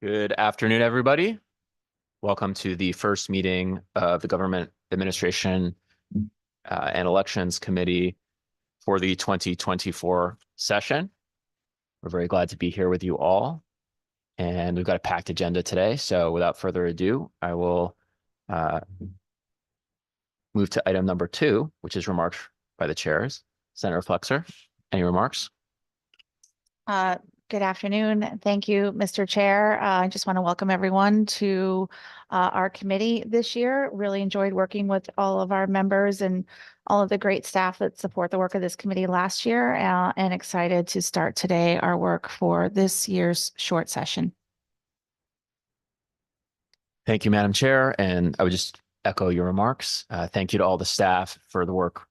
Good afternoon, everybody. Welcome to the first meeting of the Government Administration and Elections Committee for the 2024 session. We're very glad to be here with you all. And we've got a packed agenda today. So without further ado, I will move to item number 2, which is remarks by the chairs. Senator Flexer, any remarks? Good afternoon. Thank you, Mr. Chair. I just want to welcome everyone to our committee this year. Really enjoyed working with all of our members and all of the great staff that support the work of this committee last year, and excited to start today our work for this year's short session. Thank you, Madam Chair. And I would just echo your remarks. Thank you to all the staff for the work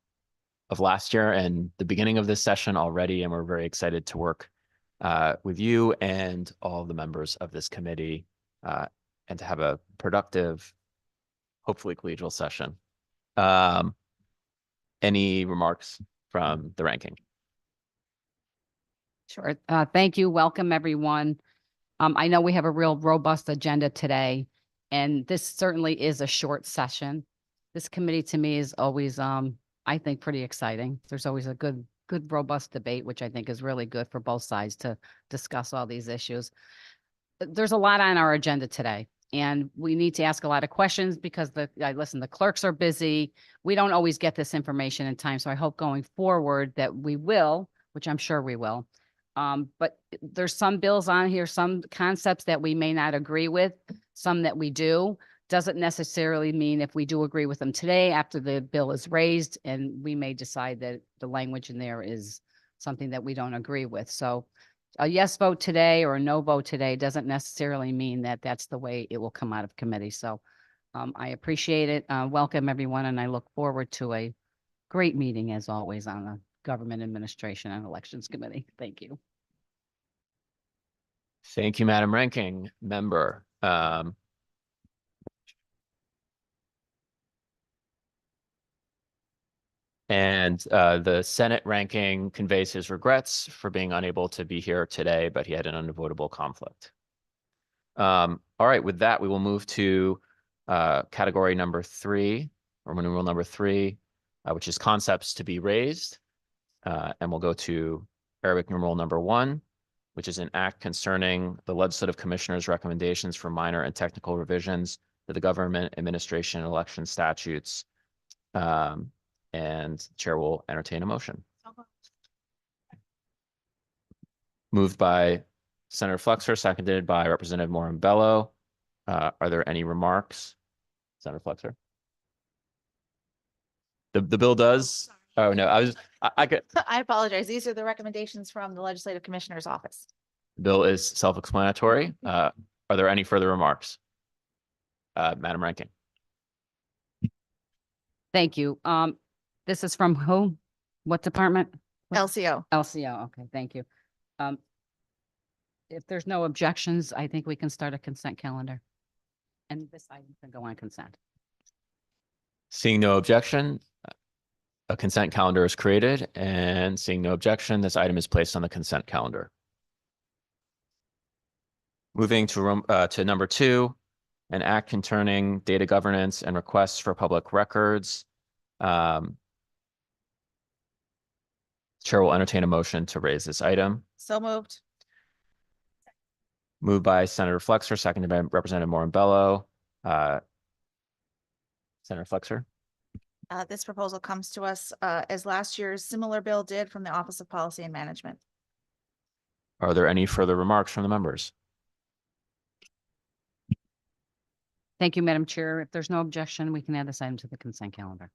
of last year and the beginning of this session already. And we're very excited to work with you and all of the members of this committee and to have a productive, hopefully collegial session. Any remarks from the ranking? Sure. Thank you. Welcome, everyone. I know we have a real robust agenda today, and this certainly is a short session. This committee to me is always, I think, pretty exciting. There's always a good, robust debate, which I think is really good for both sides to discuss all these issues. There's a lot on our agenda today, and we need to ask a lot of questions because the clerks are busy. We don't always get this information in time. So I hope going forward that we will, which I'm sure we will. But there's some bills on here, some concepts that we may not agree with, some that we do. Doesn't necessarily mean if we do agree with them today after the bill is raised, and we may decide that the language in there is something that we don't agree with. So a yes vote today or a no vote today doesn't necessarily mean that that's the way it will come out of committee. So I appreciate it. Welcome, everyone. And I look forward to a great meeting, as always, on the Government Administration and Elections Committee. Thank you. Thank you, Madam Ranking Member. And the Senate ranking conveys his regrets for being unable to be here today, but he had an unavoidable conflict. All right, with that, we will move to category number 3, Roman numeral number 3, which is concepts to be raised. And we'll go to Arabic numeral number 1, which is an act concerning the Legislative Commissioner's recommendations for minor and technical revisions to the Government Administration and Election Statutes. And the chair will entertain a motion. Moved by Senator Flexer, seconded by Representative Morambello. Are there any remarks? Senator Flexer? The bill does. Oh, no, I could. I apologize. These are the recommendations from the Legislative Commissioner's office. The bill is self-explanatory. Are there any further remarks? Madam Ranking. Thank you. This is from who? What department? LCO. LCO. Okay, thank you. If there's no objections, I think we can start a consent calendar. And this item can go on consent. Seeing no objection, a consent calendar is created, and seeing no objection, this item is placed on the consent calendar. Moving to number 2, an act concerning data governance and requests for public records. Chair will entertain a motion to raise this item. So moved. Moved by Senator Flexer, seconded by Representative Morambello. Senator Flexer. This proposal comes to us as last year's similar bill did from the Office of Policy and Management. Are there any further remarks from the members? Thank you, Madam Chair. If there's no objection, we can add this item to the consent calendar.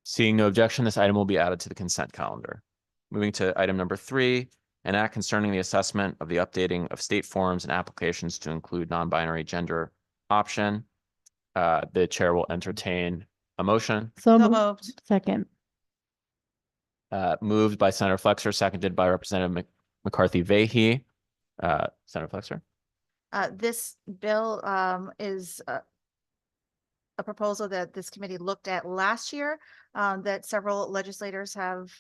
Seeing no objection, this item will be added to the consent calendar. Moving to item number 3, an act concerning the assessment of the updating of state forms and applications to include non-binary gender option. The chair will entertain a motion. So moved. Second. Moved by Senator Flexer, seconded by Representative McCarthy-Vahey. Senator Flexer. This bill is a proposal that this committee looked at last year that several legislators have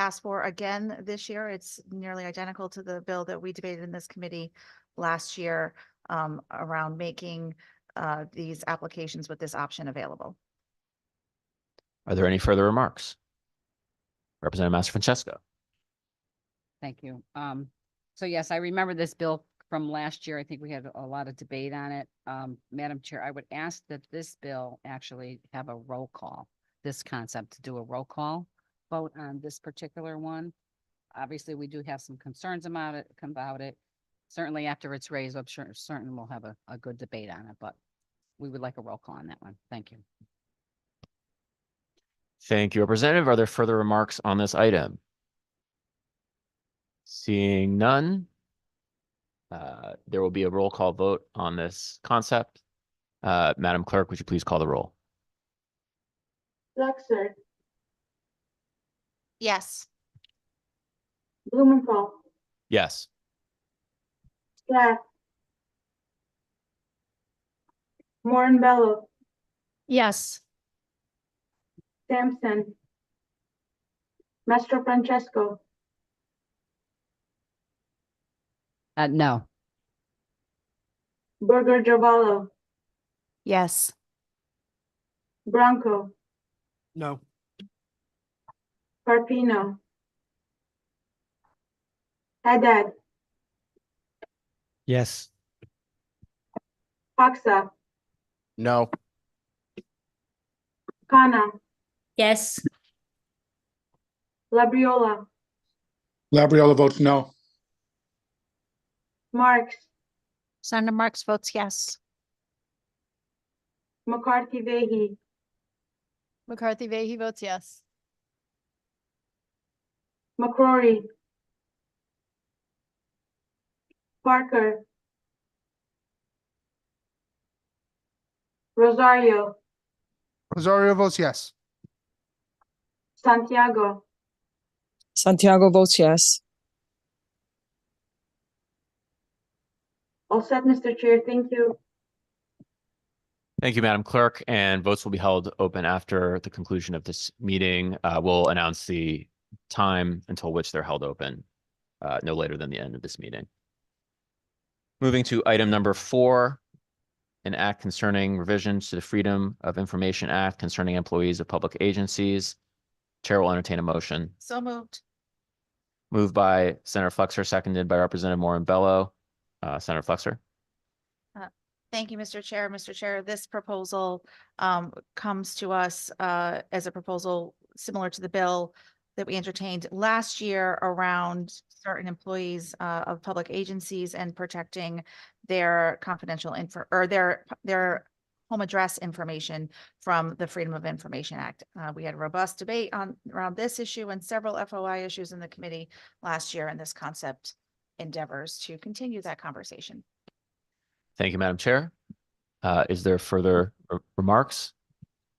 asked for again this year. It's nearly identical to the bill that we debated in this committee last year around making these applications with this option available. Are there any further remarks? Representative Master-Francesco. Thank you. So yes, I remember this bill from last year. I think we had a lot of debate on it. Madam Chair, I would ask that this bill actually have a roll call, this concept to do a roll call vote on this particular one. Obviously, we do have some concerns about it. Certainly after it's raised, I'm sure certain we'll have a good debate on it, but we would like a roll call on that one. Thank you. Thank you, Representative. Are there further remarks on this item? Seeing none, there will be a roll call vote on this concept. Madam Clerk, would you please call the roll? Flexer, Yes. Blumenthal, Yes. Plath, Morinbello, Yes. Sampson, Mastro Francesco, No. Burger Giovanni, Yes. Bronco, No. Carpino, Haddad, Yes. Hoxa, No. Kana, Yes. Labriola, Labriola votes no. Marks, Senator Marks votes yes. McCarthy Vehi, McCarthy Vahey votes yes. McCrory, Parker, Rosario, Rosario votes yes. Santiago, Santiago votes yes. all set, Mr. Chair. Thank you. Thank you, Madam Clerk, and votes will be held open after the conclusion of this meeting. We'll announce the time until which they're held open, no later than the end of this meeting. Moving to item number 4, an act concerning revisions to the Freedom of Information Act concerning employees of public agencies. Chair will entertain a motion. So moved. Moved by Senator Flexer, seconded by Representative Morin-Bello. Senator Flexer. Thank you, Mr. Chair. Mr. Chair, this proposal comes to us as a proposal similar to the bill that we entertained last year around certain employees of public agencies and protecting their confidential info or their home address information from the Freedom of Information Act. We had a robust debate around this issue and several FOI issues in the committee last year, and this concept endeavors to continue that conversation. Thank you, Madam Chair. Is there further remarks?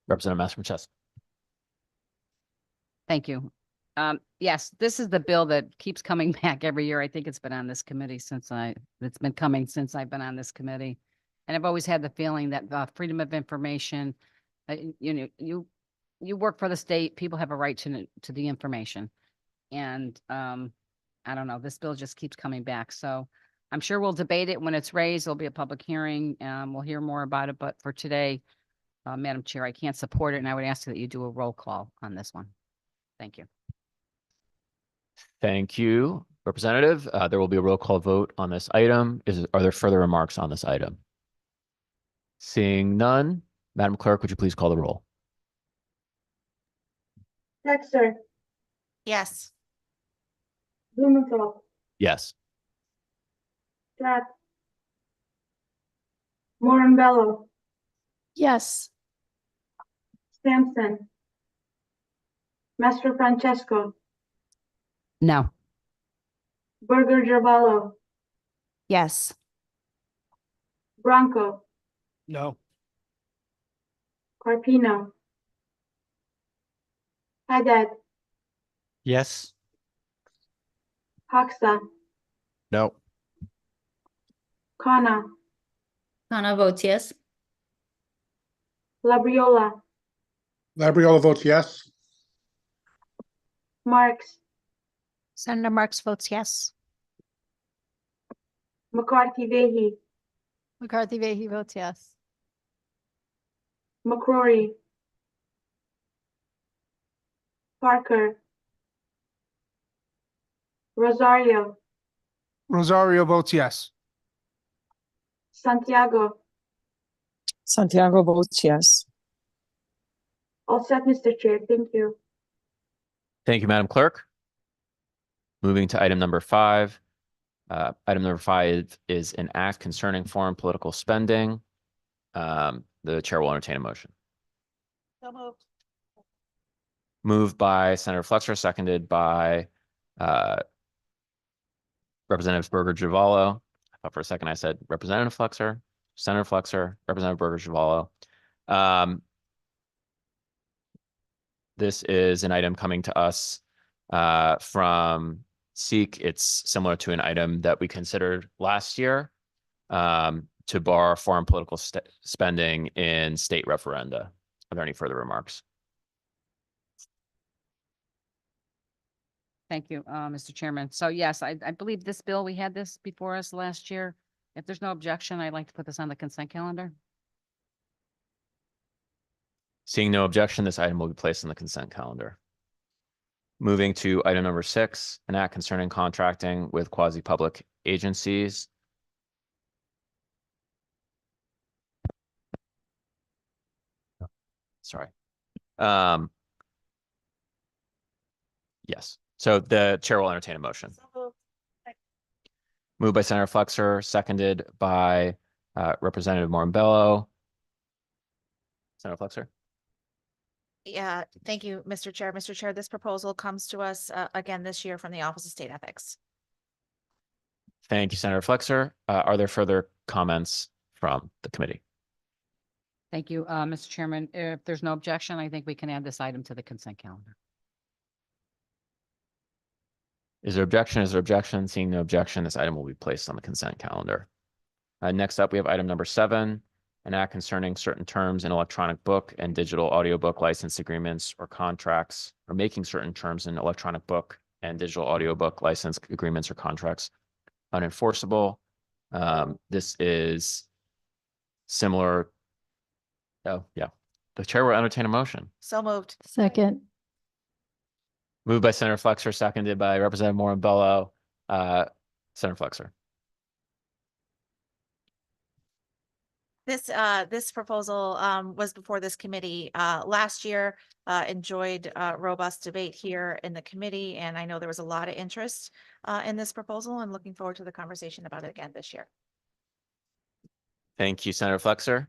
Representative Master-Francesco. Thank you. Yes, this is the bill that keeps coming back every year. I think it's been on this committee it's been coming since I've been on this committee. And I've always had the feeling that freedom of information, you work for the state, people have a right to the information. And I don't know, this bill just keeps coming back. So I'm sure we'll debate it when it's raised. There'll be a public hearing. We'll hear more about it. But for today, Madam Chair, I can't support it. And I would ask that you do a roll call on this one. Thank you. Thank you, Representative. There will be a roll call vote on this item. Are there further remarks on this item? Seeing none, Madam Clerk, would you please call the roll? Flexer, Yes. Blumenthal, Yes. Plath, Morinbello, Yes. Sampson, Mastro Francesco, No. Burger Giovanni, Yes. Bronco, No. Carpino, Haddad, Yes. Hoxa, No. Kana, Hannah votes yes. Labriola, Labriola votes yes. Marks, Senator Marks votes yes. McCarthy Vehy, McCarthy Vehy votes yes. McCrory, Parker, Rosario, Rosario votes yes. Santiago. Santiago votes yes. All set, Mr. Chair. Thank you. Thank you, Madam Clerk. Moving to item number 5. Item number 5 is an act concerning foreign political spending. The chair will entertain a motion. So moved. Moved by Senator Flexer, seconded by Representative Berger Javallo. I thought for a second I said Representative Flexer, Senator Flexer, Representative Berger Javallo. This is an item coming to us from SEEK. It's similar to an item that we considered last year to bar foreign political spending in state referenda. Are there any further remarks? Thank you, Mr. Chairman. So yes, I believe this bill, we had this before us last year. If there's no objection, I'd like to put this on the consent calendar. Seeing no objection, this item will be placed on the consent calendar. Moving to item number 6, an act concerning contracting with quasi-public agencies. Sorry. Yes. So the chair will entertain a motion. Moved by Senator Flexer, seconded by Representative Morambello. Senator Flexer. Yeah, thank you, Mr. Chair. Mr. Chair, this proposal comes to us again this year from the Office of State Ethics. Thank you, Senator Flexer. Are there further comments from the committee? Thank you, Mr. Chairman. If there's no objection, I think we can add this item to the consent calendar. Is there objection? Is there objection? Seeing no objection, this item will be placed on the consent calendar. Next up, we have item number 7, an act concerning certain terms in electronic book and digital audiobook license agreements or contracts, or making certain terms in electronic book and digital audiobook license agreements or contracts unenforceable. This is similar. Oh, yeah. The chair will entertain a motion. So moved. Second. Moved by Senator Flexer, seconded by Representative Morambello. Senator Flexer. This proposal was before this committee last year, enjoyed robust debate here in the committee, and I know there was a lot of interest in this proposal. I'm looking forward to the conversation about it again this year. Thank you, Senator Flexer.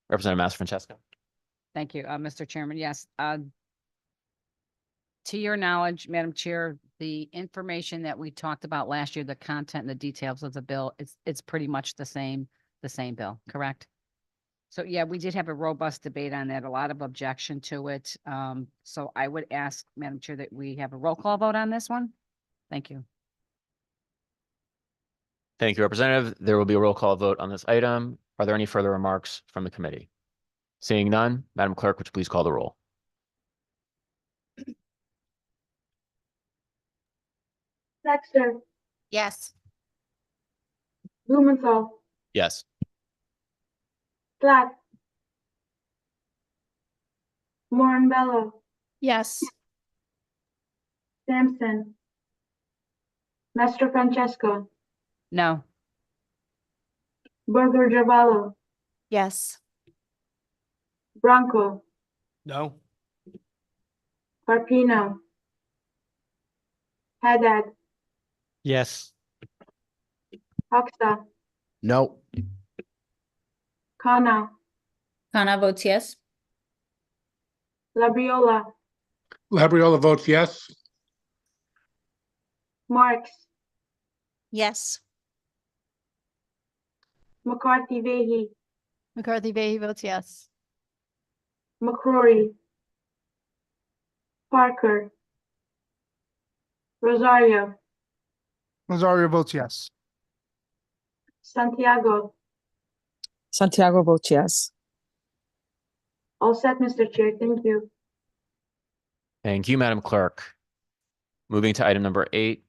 Representative Massafrancesco. Thank you, Mr. Chairman. Yes. To your knowledge, Madam Chair, the information that we talked about last year, the content and the details of the bill, it's pretty much the same bill, correct? So yeah, we did have a robust debate on that, a lot of objection to it. So I would ask, Madam Chair, that we have a roll call vote on this one. Thank you. Thank you, Representative. There will be a roll call vote on this item. Are there any further remarks from the committee? Seeing none, Madam Clerk, would you please call the roll? Flexer, Yes. Blumenthal, Yes. Platt, Morambello, Yes. Sampson, Mastrofrancesco, No. Berger Javallo, Yes. Bronco, No. Carpino, Haddad, Yes. Hoxa, No. Khanna, Khanna votes yes. Labriola, Labriola votes yes. Marks, Yes. McCarthy Vehy, McCarthy Vehy votes yes. McCrory, Parker, Rosario, Rosario votes yes. Santiago. Santiago votes yes. All set, Mr. Chair. Thank you. Thank you, Madam Clerk. Moving to item number 8,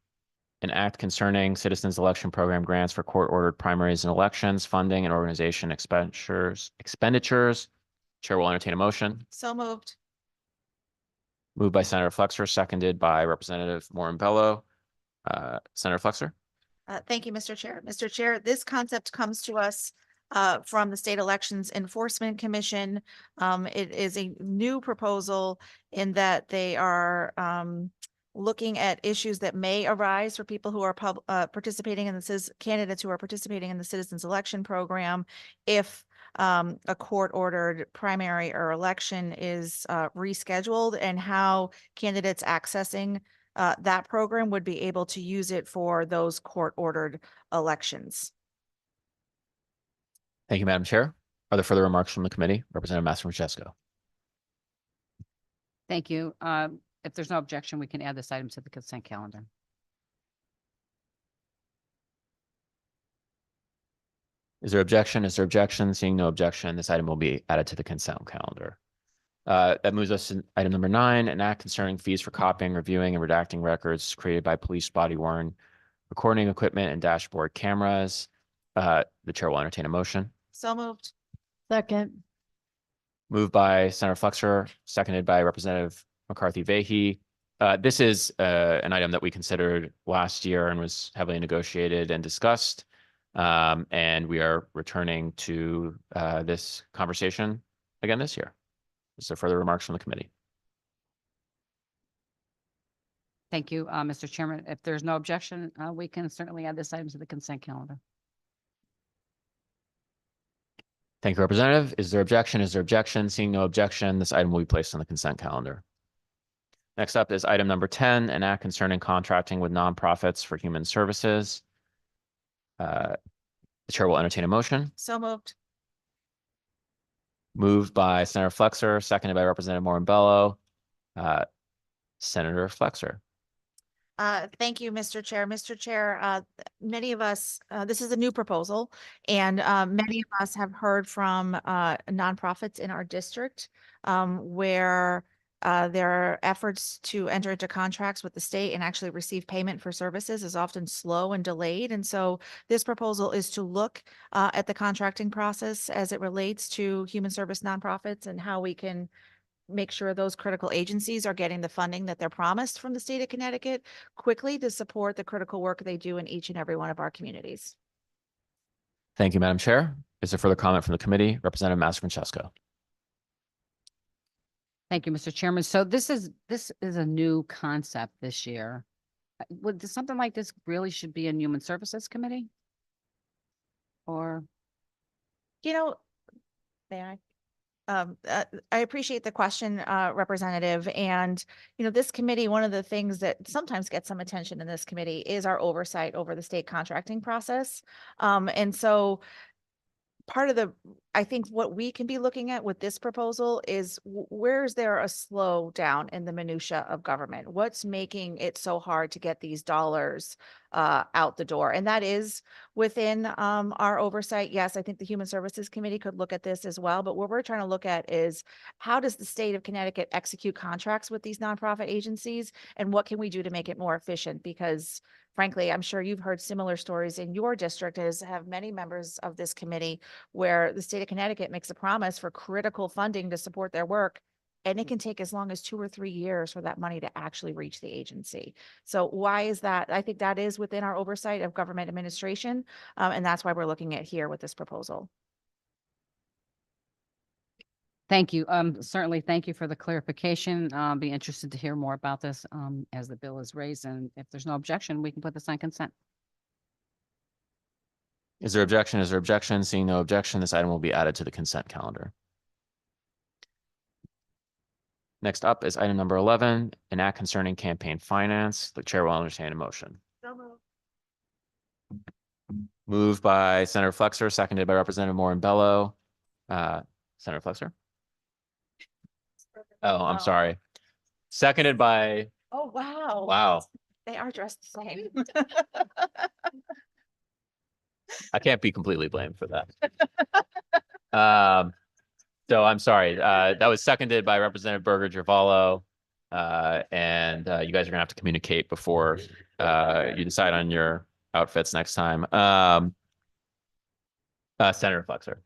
an act concerning citizens election program grants for court-ordered primaries and elections, funding and organization expenditures. Chair will entertain a motion. So moved. Moved by Senator Flexer, seconded by Representative Morin-Bello. Senator Flexer? Thank you, Mr. Chair. Mr. Chair, this concept comes to us from the State Elections Enforcement Commission. It is a new proposal in that they are looking at issues that may arise for people who are participating in candidates who are participating in the Citizens Election Program if a court-ordered primary or election is rescheduled, and how candidates accessing that program would be able to use it for those court-ordered elections. Thank you, Madam Chair. Are there further remarks from the committee? Representative Master-Francesco. Thank you. If there's no objection, we can add this item to the consent calendar. Is there objection? Is there objection? Seeing no objection, this item will be added to the consent calendar. That moves us to item number 9, an act concerning fees for copying, reviewing, and redacting records created by police body-worn recording equipment and dashboard cameras. The chair will entertain a motion. So moved. Second. Moved by Senator Flexer, seconded by Representative McCarthy-Vahey. This is an item that we considered last year and was heavily negotiated and discussed. And we are returning to this conversation again this year. Is there further remarks from the committee? Thank you, Mr. Chairman. If there's no objection, we can certainly add this item to the consent calendar. Thank you, Representative. Is there objection? Is there objection? Seeing no objection, this item will be placed on the consent calendar. Next up is item number 10, an act concerning contracting with nonprofits for human services. The chair will entertain a motion. So moved. Moved by Senator Flexer, seconded by Representative Morin-Bello. Senator Flexer. Thank you, Mr. Chair. Mr. Chair, many of us, this is a new proposal, and many of us have heard from nonprofits in our district where their efforts to enter into contracts with the state and actually receive payment for services is often slow and delayed. And so this proposal is to look at the contracting process as it relates to human service nonprofits and how we can make sure those critical agencies are getting the funding that they're promised from the state of Connecticut quickly to support the critical work they do in each and every one of our communities. Thank you, Madam Chair. Is there further comment from the committee? Representative Master-Francesco. Thank you, Mr. Chairman. So this is a new concept this year. Would something like this really should be in Human Services Committee? Or? You know, may I? I appreciate the question, Representative. And, you know, this committee, one of the things that sometimes gets some attention in this committee is our oversight over the state contracting process. And so part of I think what we can be looking at with this proposal is where is there a slowdown in the minutia of government? What's making it so hard to get these dollars out the door? And that is within our oversight. Yes, I think the Human Services Committee could look at this as well. But what we're trying to look at is how does the state of Connecticut execute contracts with these nonprofit agencies, and what can we do to make it more efficient? Because frankly, I'm sure you've heard similar stories in your district, as have many members of this committee, where the state of Connecticut makes a promise for critical funding to support their work, and it can take as long as 2 or 3 years for that money to actually reach the agency. So why is that? I think that is within our oversight of government administration, and that's why we're looking at here with this proposal. Thank you. Certainly, thank you for the clarification. Be interested to hear more about this as the bill is raised. And if there's no objection, we can put this on consent. Is there objection? Is there objection? Seeing no objection, this item will be added to the consent calendar. Next up is item number 11, an act concerning campaign finance. The chair will entertain a motion. So moved. Moved by Senator Flexer, seconded by Representative Morin-Bello. Senator Flexer? Oh, I'm sorry. Seconded by, Oh, wow. wow, They are dressed the same. I can't be completely blamed for that. So I'm sorry. That was seconded by Representative Berger-Giavalo. And you guys are gonna have to communicate before you decide on your outfits next time. Senator Flexer.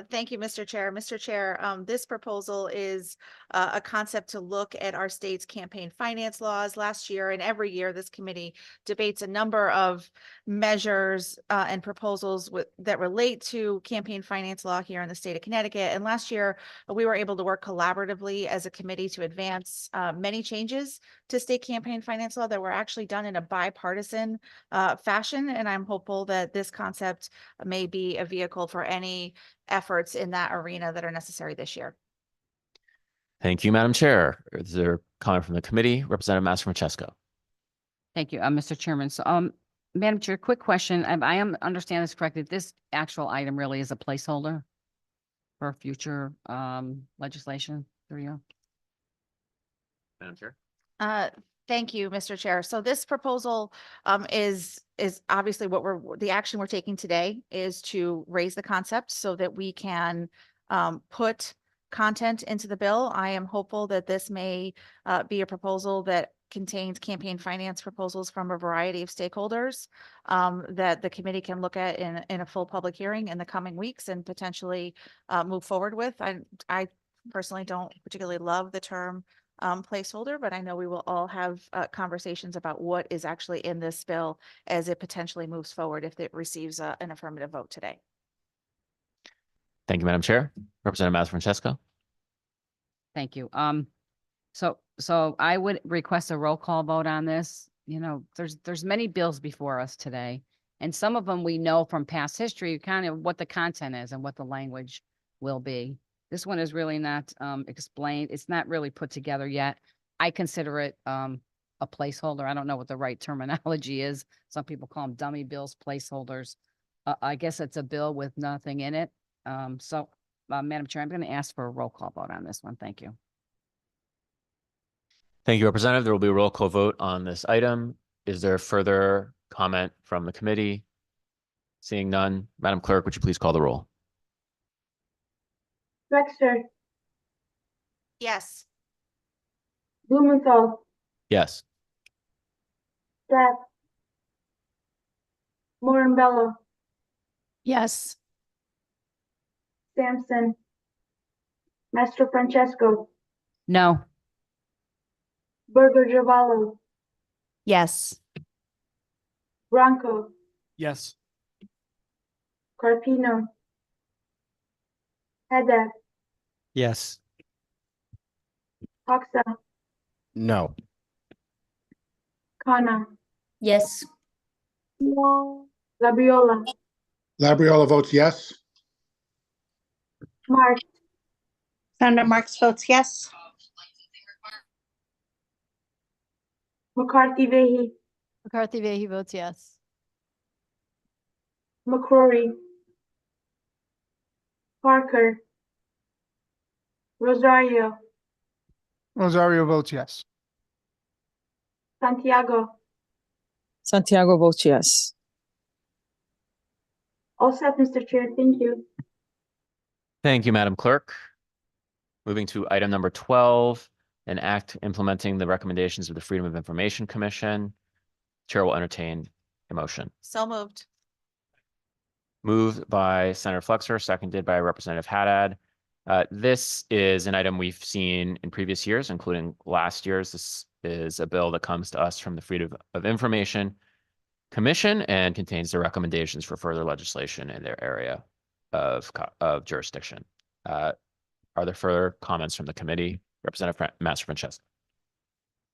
Thank you, Mr. Chair. Mr. Chair, this proposal is a concept to look at our state's campaign finance laws. Last year and every year, this committee debates a number of measures and proposals that relate to campaign finance law here in the state of Connecticut. And last year, we were able to work collaboratively as a committee to advance many changes to state campaign finance law that were actually done in a bipartisan fashion. And I'm hopeful that this concept may be a vehicle for any efforts in that arena that are necessary this year. Thank you, Madam Chair. Is there comment from the committee? Representative Master-Francesco. Thank you, Mr. Chairman. So, Madam Chair, quick question. I understand this correctly. This actual item really is a placeholder for future legislation through you. Madam Chair. Thank you, Mr. Chair. So this proposal is obviously the action we're taking today is to raise the concept so that we can put content into the bill. I am hopeful that this may be a proposal that contains campaign finance proposals from a variety of stakeholders that the committee can look at in a full public hearing in the coming weeks and potentially move forward with. I personally don't particularly love the term placeholder, but I know we will all have conversations about what is actually in this bill as it potentially moves forward if it receives an affirmative vote today. Thank you, Madam Chair. Representative Master-Francesco. Thank you. So I would request a roll call vote on this. You know, there's many bills before us today, and some of them we know from past history, kind of what the content is and what the language will be. This one is really not explained. It's not really put together yet. I consider it a placeholder. I don't know what the right terminology is. Some people call them dummy bills, placeholders. I guess it's a bill with nothing in it. Madam Chair, I'm going to ask for a roll call vote on this one. Thank you. Thank you, Representative. There will be a roll call vote on this item. Is there further comment from the committee? Seeing none, Madam Clerk, would you please call the roll? Flexer, Yes. Blumenthal, Yes. Platt, Morambello, Yes. Sampson, Master-Francesco, No. Burger Javallo, Yes. Bronco, Yes. Carpino, Haddad, Yes. Hoxa, No. Khanna, Yes. Labriola, Labriola votes yes. Marks, Senator Marks votes yes. McCarthy Vehy, McCarthy Vehy votes yes. McCrory, Parker, Rosario, Rosario votes yes. Santiago. Santiago votes yes. All set, Mr. Chair. Thank you. Thank you, Madam Clerk. Moving to item number 12, an act implementing the recommendations of the Freedom of Information Commission. Chair will entertain a motion. So moved. Moved by Senator Flexer, seconded by Representative Haddad. This is an item we've seen in previous years, including last year's. This is a bill that comes to us from the Freedom of Information Commission and contains the recommendations for further legislation in their area of jurisdiction. Are there further comments from the committee? Representative Master-Francesco.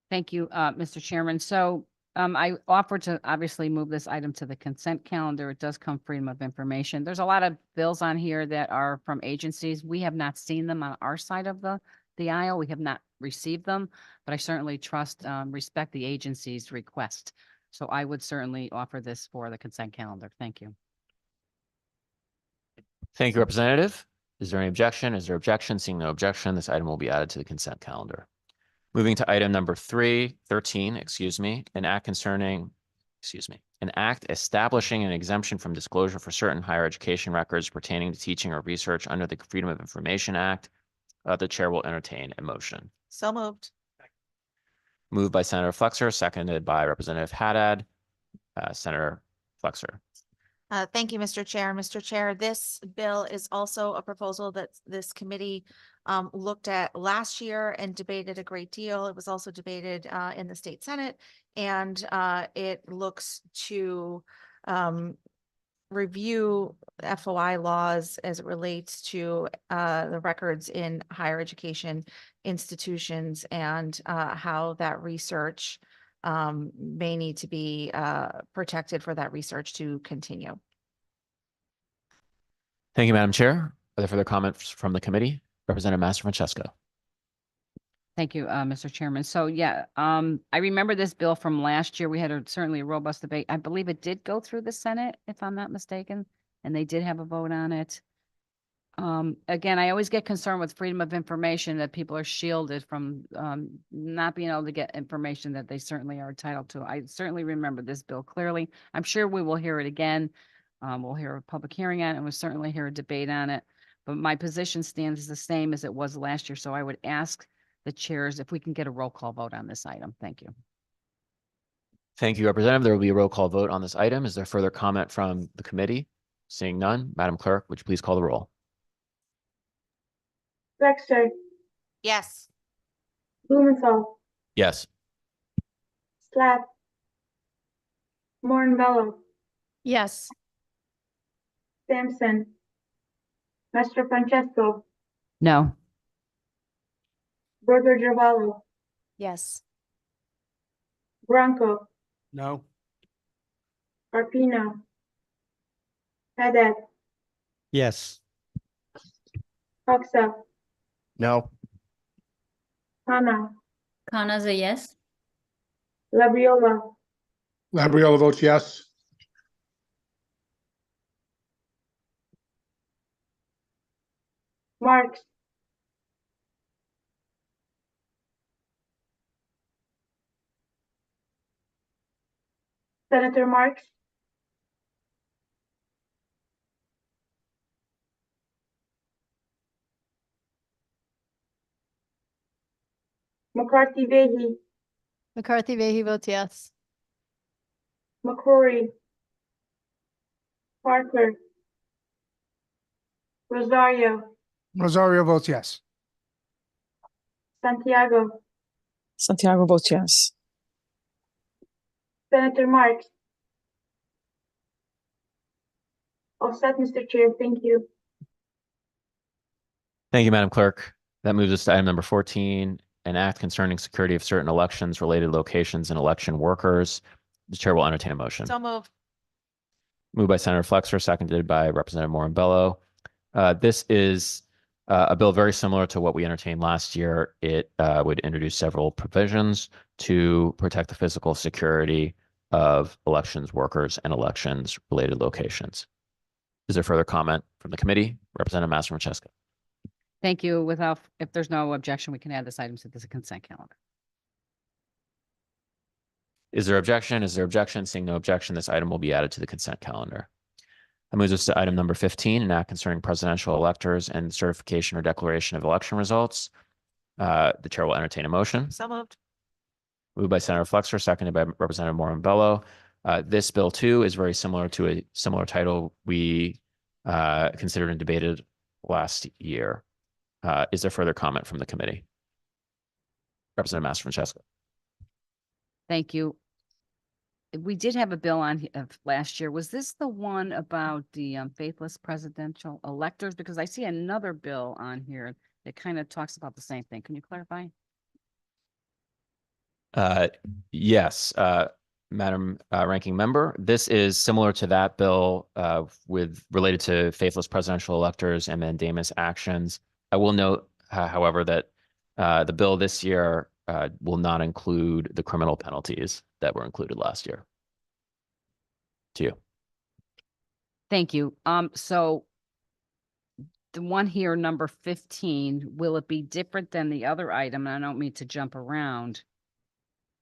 Thank you, Mr. Chairman. So I offered to obviously move this item to the consent calendar. It does come Freedom of Information. There's a lot of bills on here that are from agencies. We have not seen them on our side of the aisle. We have not received them, but I certainly respect the agency's request. So I would certainly offer this for the consent calendar. Thank you. Thank you, Representative. Is there any objection? Is there objection? Seeing no objection, this item will be added to the consent calendar. Moving to item number 13, an act establishing an exemption from disclosure for certain higher education records pertaining to teaching or research under the Freedom of Information Act. The chair will entertain a motion. So moved. Moved by Senator Flexer, seconded by Representative Haddad. Senator Flexer. Thank you, Mr. Chair. Mr. Chair, this bill is also a proposal that this committee looked at last year and debated a great deal. It was also debated in the state Senate, and it looks to review FOI laws as it relates to the records in higher education institutions and how that research may need to be protected for that research to continue. Thank you, Madam Chair. Are there further comments from the committee? Representative Master Francesco. Thank you, Mr. Chairman. So yeah, I remember this bill from last year. We had certainly a robust debate. I believe it did go through the Senate, if I'm not mistaken, and they did have a vote on it. Again, I always get concerned with freedom of information, that people are shielded from not being able to get information that they certainly are entitled to. I certainly remember this bill clearly. I'm sure we will hear it again. We'll hear a public hearing on it, and we'll certainly hear a debate on it. But my position stands the same as it was last year. So I would ask the chairs if we can get a roll call vote on this item. Thank you. Thank you, Representative. There will be a roll call vote on this item. Is there further comment from the committee? Seeing none, Madam Clerk, would you please call the roll? Flexer, Yes. Blumenthal, Yes. Slab, Morinbello, Yes. Sampson, Master Francesco, No. Berger Giovanni, Yes. Bronco, No. Arpino, Haddad, Yes. Hoxa, No. Hana, Kana's a yes. Labriola, Labriola votes yes. Marks, Senator Marks, McCarthy Vehi, McCarthy Vahey votes yes. McCrory, Parker, Rosario, Rosario votes yes. Santiago, Santiago votes yes. Senator Marks. All set, Mr. Chair. Thank you. Thank you, Madam Clerk. That moves us to item number 14, an act concerning security of certain elections, related locations, and election workers. The chair will entertain a motion. So moved. Moved by Senator Flexer, seconded by Representative Morinbello. This is a bill very similar to what we entertained last year. It would introduce several provisions to protect the physical security of elections workers and elections related locations. Is there further comment from the committee? Representative Master Francesco. Thank you. If there's no objection, we can add this item to the consent calendar. Is there objection? Is there objection? Seeing no objection, this item will be added to the consent calendar. That moves us to item number 15, an act concerning presidential electors and certification or declaration of election results. The chair will entertain a motion. So moved. Moved by Senator Flexer, seconded by Representative Morinbello. This bill too is very similar to a similar title we considered and debated last year. Is there further comment from the committee? Representative Master Francesco. Thank you. We did have a bill on last year. Was this the one about the faithless presidential electors? Because I see another bill on here that kind of talks about the same thing. Can you clarify? Yes, Madam Ranking Member, this is similar to that bill related to faithless presidential electors and mandamus actions. I will note, however, that the bill this year will not include the criminal penalties that were included last year. To you. Thank you. So the one here, number 15, will it be different than the other item? And I don't mean to jump around.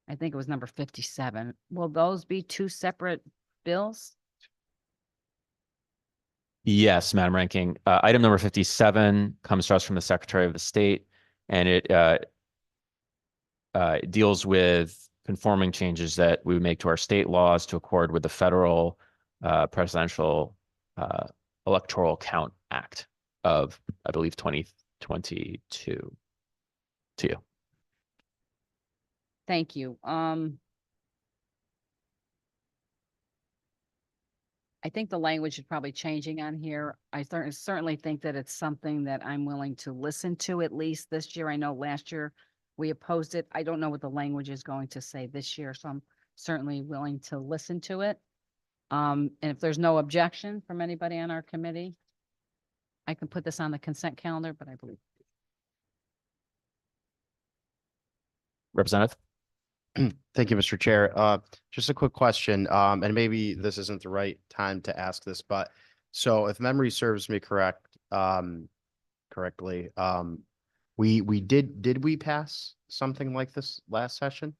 I think it was number 57. Will those be two separate bills? Yes, Madam Ranking. Item number 57 comes to us from the Secretary of the State, and it It deals with conforming changes that we would make to our state laws to accord with the federal presidential electoral count act of, I believe, 2022. To you. Thank you. I think the language is probably changing on here. I certainly think that it's something that I'm willing to listen to at least this year. I know last year we opposed it. I don't know what the language is going to say this year, so I'm certainly willing to listen to it. And if there's no objection from anybody on our committee, I can put this on the consent calendar, but I believe. Representative? Thank you, Mr. Chair. Just a quick question, and maybe this isn't the right time to ask this, but so if memory serves me correctly, did we pass something like this last session?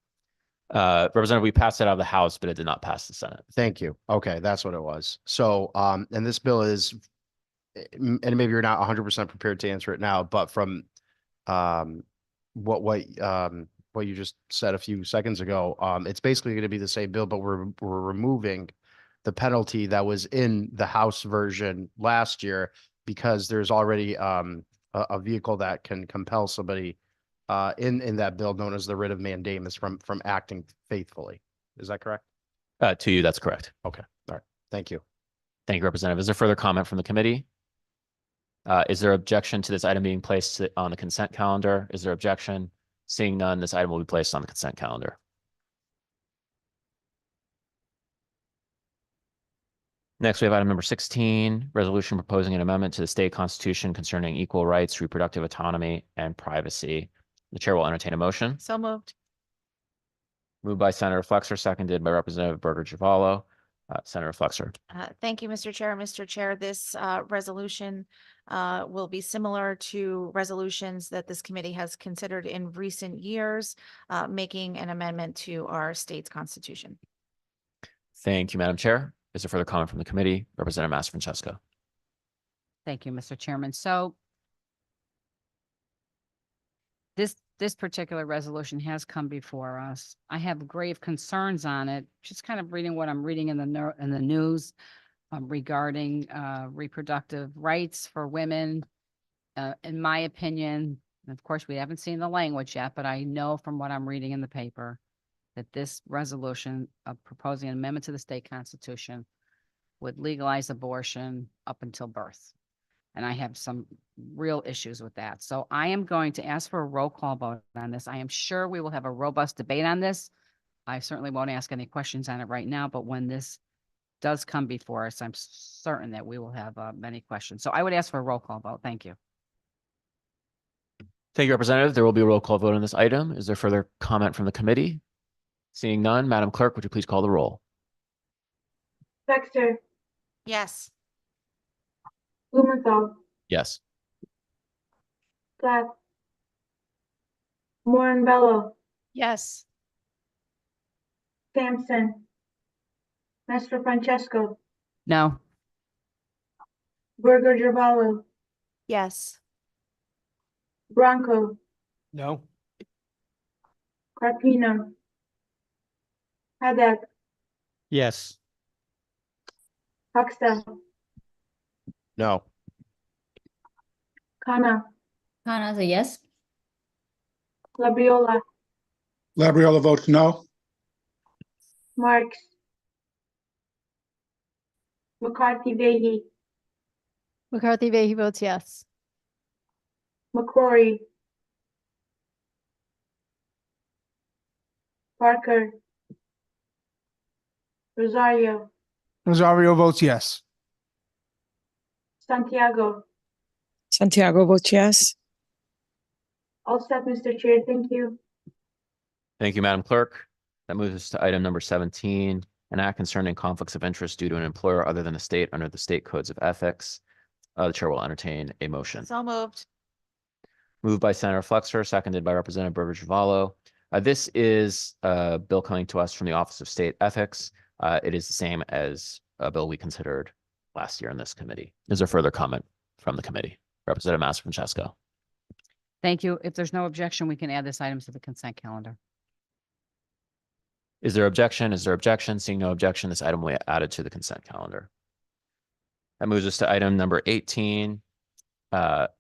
Representative, we passed it out of the House, but it did not pass the Senate. Thank you. Okay, that's what it was. So, and this bill is, and maybe you're not 100% prepared to answer it now, but from what you just said a few seconds ago, it's basically going to be the same bill, but we're removing the penalty that was in the House version last year because there's already a vehicle that can compel somebody in that bill known as the writ of mandamus from acting faithfully. Is that correct? To you, that's correct. Okay. All right. Thank you. Thank you, Representative. Is there further comment from the committee? Is there objection to this item being placed on the consent calendar? Is there objection? Seeing none, this item will be placed on the consent calendar. Next, we have item number 16, resolution proposing an amendment to the state constitution concerning equal rights, reproductive autonomy, and privacy. The chair will entertain a motion. So moved. Moved by Senator Flexer, seconded by Representative Berger Javallo. Senator Flexer. Thank you, Mr. Chair. Mr. Chair, this resolution will be similar to resolutions that this committee has considered in recent years, making an amendment to our state's constitution. Thank you, Madam Chair. Is there further comment from the committee? Representative Master-Francesco. Thank you, Mr. Chairman. So this particular resolution has come before us. I have grave concerns on it, just kind of reading what I'm reading in the news regarding reproductive rights for women. In my opinion, and of course, we haven't seen the language yet, but I know from what I'm reading in the paper that this resolution of proposing an amendment to the state constitution would legalize abortion up until birth. And I have some real issues with that. So I am going to ask for a roll call vote on this. I am sure we will have a robust debate on this. I certainly won't ask any questions on it right now, but when this does come before us, I'm certain that we will have many questions. So I would ask for a roll call vote. Thank you. Thank you, Representative. There will be a roll call vote on this item. Is there further comment from the committee? Seeing none, Madam Clerk, would you please call the roll? Flexer, Yes. Blumenthal, Yes. Plath, Morinbello, Yes. Sampson, Master Francesco, No. Berger Javallo, Yes. Bronco, No. Carpino, Haddad, Yes. Huxtable, No. Khanna, Khanna is a yes. Labriola, Labriola votes no. Marks, McCarthy Vehy, McCarthy Vehy votes yes. McCrory, Parker, Rosario, Rosario votes yes. Santiago. Santiago votes yes. All set, Mr. Chair. Thank you. Thank you, Madam Clerk. That moves us to item number 17, an act concerning conflicts of interest due to an employer other than the state under the state codes of ethics. The chair will entertain a motion. So moved. Moved by Senator Flexer, seconded by Representative Berger Javallo. This is a bill coming to us from the Office of State Ethics. It is the same as a bill we considered last year in this committee. Is there further comment from the committee? Representative Master-Francesco. Thank you. If there's no objection, we can add this item to the consent calendar. Is there objection? Is there objection? Seeing no objection, this item will be added to the consent calendar. That moves us to item number 18,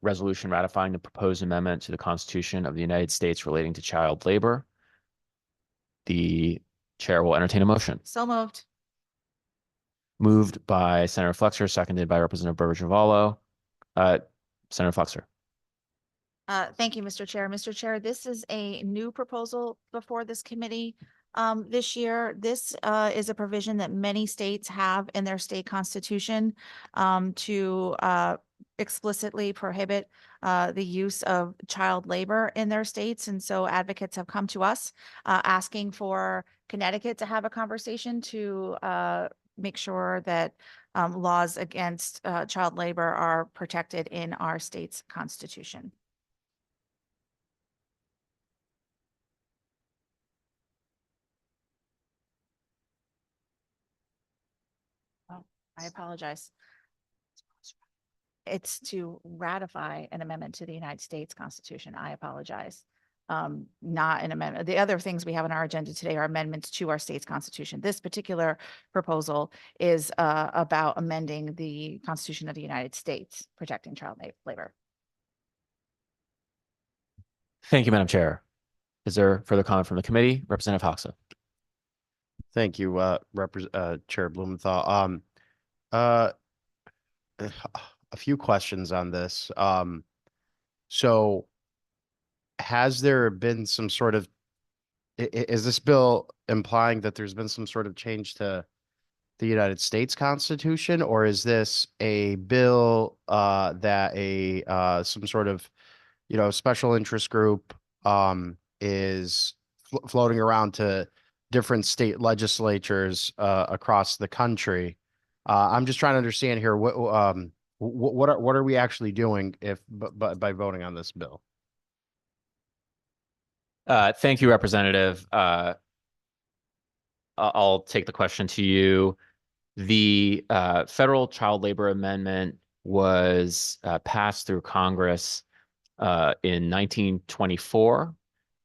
resolution ratifying the proposed amendment to the Constitution of the United States relating to child labor. The chair will entertain a motion. So moved. Moved by Senator Flexer, seconded by Representative Burbidge-Ravallo. Senator Flexer. Thank you, Mr. Chair. Mr. Chair, this is a new proposal before this committee this year. This is a provision that many states have in their state constitution to explicitly prohibit the use of child labor in their states. And so advocates have come to us asking for Connecticut to have a conversation to make sure that laws against child labor are protected in our state's constitution. I apologize. It's to ratify an amendment to the United States Constitution. I apologize. Not an amendment. The other things we have on our agenda today are amendments to our state's constitution. This particular proposal is about amending the Constitution of the United States, protecting child labor. Thank you, Madam Chair. Is there further comment from the committee? Representative Hoxa. Thank you, Chair Blumenthal. A few questions on this. So has there been some sort of, is this bill implying that there's been some sort of change to the United States Constitution, or is this a bill that some sort of, special interest group is floating around to different state legislatures across the country? I'm just trying to understand here what are we actually doing by voting on this bill? Thank you, Representative. I'll take the question to you. The federal child labor amendment was passed through Congress in 1924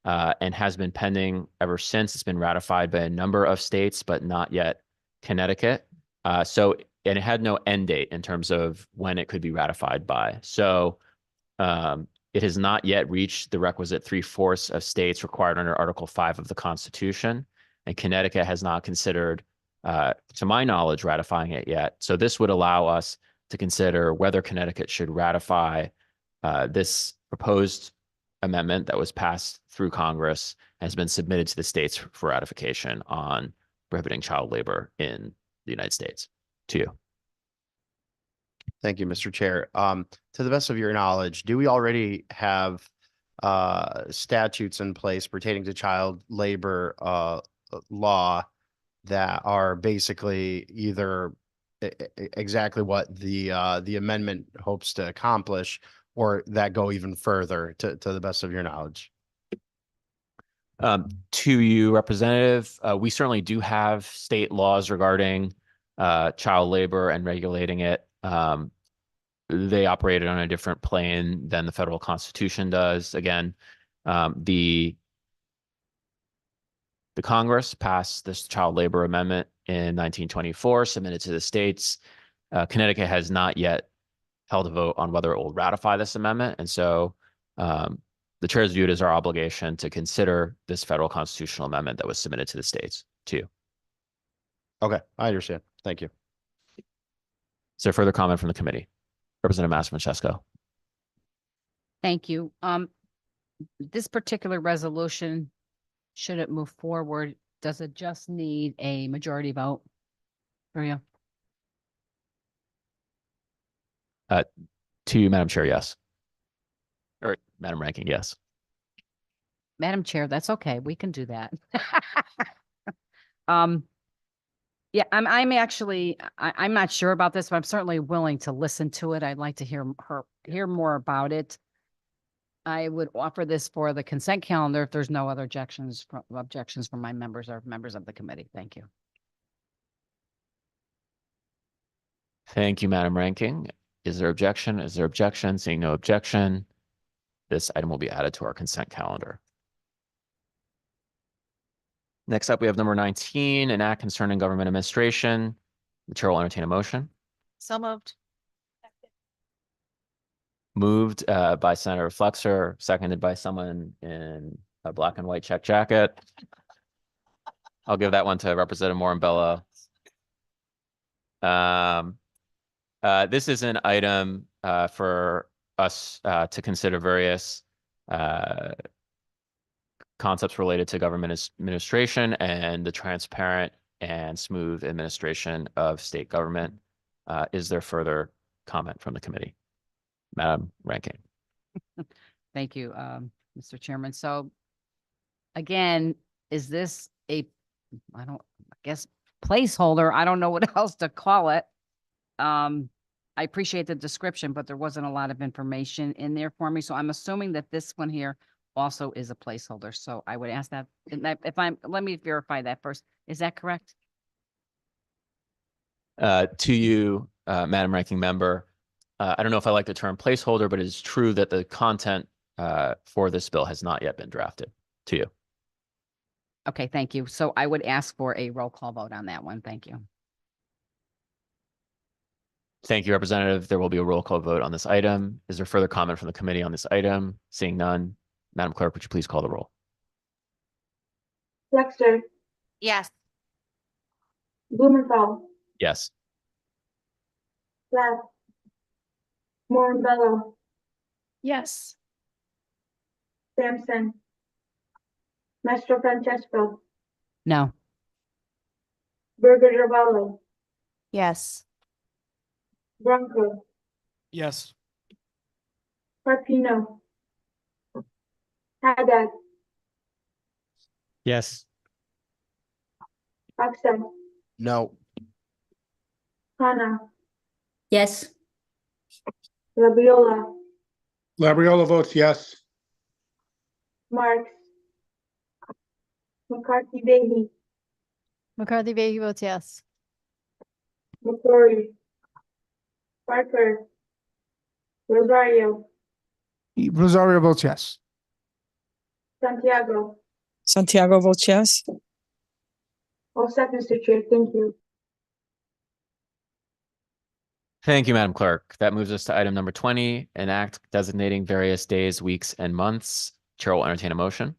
and has been pending ever since. It's been ratified by a number of states, but not yet Connecticut. And it had no end date in terms of when it could be ratified by. So it has not yet reached the requisite 3/4 of states required under Article 5 of the Constitution. And Connecticut has not considered, to my knowledge, ratifying it yet. So this would allow us to consider whether Connecticut should ratify this proposed amendment that was passed through Congress and has been submitted to the states for ratification on prohibiting child labor in the United States. To you. Thank you, Mr. Chair. To the best of your knowledge, do we already have statutes in place pertaining to child labor law that are basically either exactly what the amendment hopes to accomplish, or that go even further, to the best of your knowledge? To you, Representative, we certainly do have state laws regarding child labor and regulating it. They operated on a different plane than the federal Constitution does. Again, the Congress passed this child labor amendment in 1924, submitted to the states. Connecticut has not yet held a vote on whether it will ratify this amendment. And so the chair has viewed it as our obligation to consider this federal constitutional amendment that was submitted to the states too. Okay, I understand. Thank you. Is there further comment from the committee? Representative Massimo. Thank you. This particular resolution, should it move forward, does it just need a majority vote for you? To you, Madam Chair, yes. Or Madam Ranking, yes. Madam Chair, that's okay. We can do that. Yeah, I'm actually, I'm not sure about this, but I'm certainly willing to listen to it. I'd like to hear more about it. I would offer this for the consent calendar if there's no other objections from my members or members of the committee. Thank you. Thank you, Madam Ranking. Is there objection? Is there objection? Seeing no objection, this item will be added to our consent calendar. Next up, we have number 19, an act concerning government administration. The chair will entertain a motion. So moved. Moved by Senator Flexer, seconded by someone in a black and white check jacket. I'll give that one to Representative Morambella. This is an item for us to consider various concepts related to government administration and the transparent and smooth administration of state government. Is there further comment from the committee? Madam Ranking. Thank you, Mr. Chairman. So again, is this I guess placeholder? I don't know what else to call it. I appreciate the description, but there wasn't a lot of information in there for me. So I'm assuming that this one here also is a placeholder. So I would ask that, let me verify that first. Is that correct? To you, Madam Ranking Member, I don't know if I like the term placeholder, but it is true that the content for this bill has not yet been drafted. To you. Okay, thank you. So I would ask for a roll call vote on that one. Thank you. Thank you, Representative. There will be a roll call vote on this item. Is there further comment from the committee on this item? Seeing none, Madam Clerk, would you please call the roll? Flexer, Yes. Blumenthal, Yes. Plath, Morambella, Yes. Sampson, Mastro Francesco, No. Burger Javallo, Yes. Bronco, Yes. Carpino, Haddad, Yes. Hochstead, No. Hannah, Yes. Labiola, Labriola votes yes. Marks, McCarthy Vahey, McCarthy Vahey votes yes. McCrory, Parker, Rosario, Rosario votes yes. Santiago. Santiago votes yes. All set, Mr. Chair. Thank you. Thank you, Madam Clerk. That moves us to item number 20, an act designating various days, weeks, and months. Chair will entertain a motion.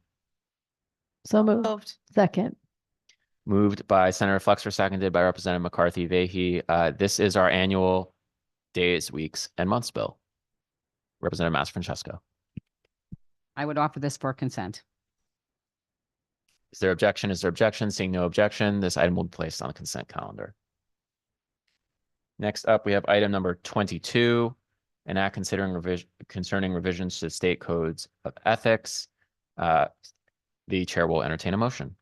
So moved. Second. Moved by Senator Flexer, seconded by Representative McCarthy Vahey. This is our annual days, weeks, and months bill. Representative Mas Francesco. I would offer this for consent. Is there objection? Is there objection? Seeing no objection, this item will be placed on the consent calendar. Next up, we have item number 22, an act concerning revisions to the state codes of ethics. The chair will entertain a motion.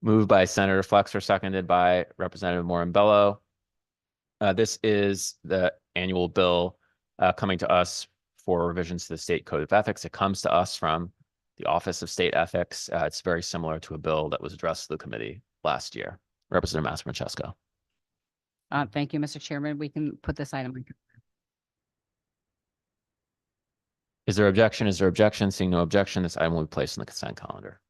Moved by Senator Flexer, seconded by Representative Morambella. This is the annual bill coming to us for revisions to the state code of ethics. It comes to us from the Office of State Ethics. It's very similar to a bill that was addressed to the committee last year. Representative Mas Francesco. Thank you, Mr. Chairman. We can put this item. Is there objection? Is there objection? Seeing no objection, this item will be placed on the consent calendar.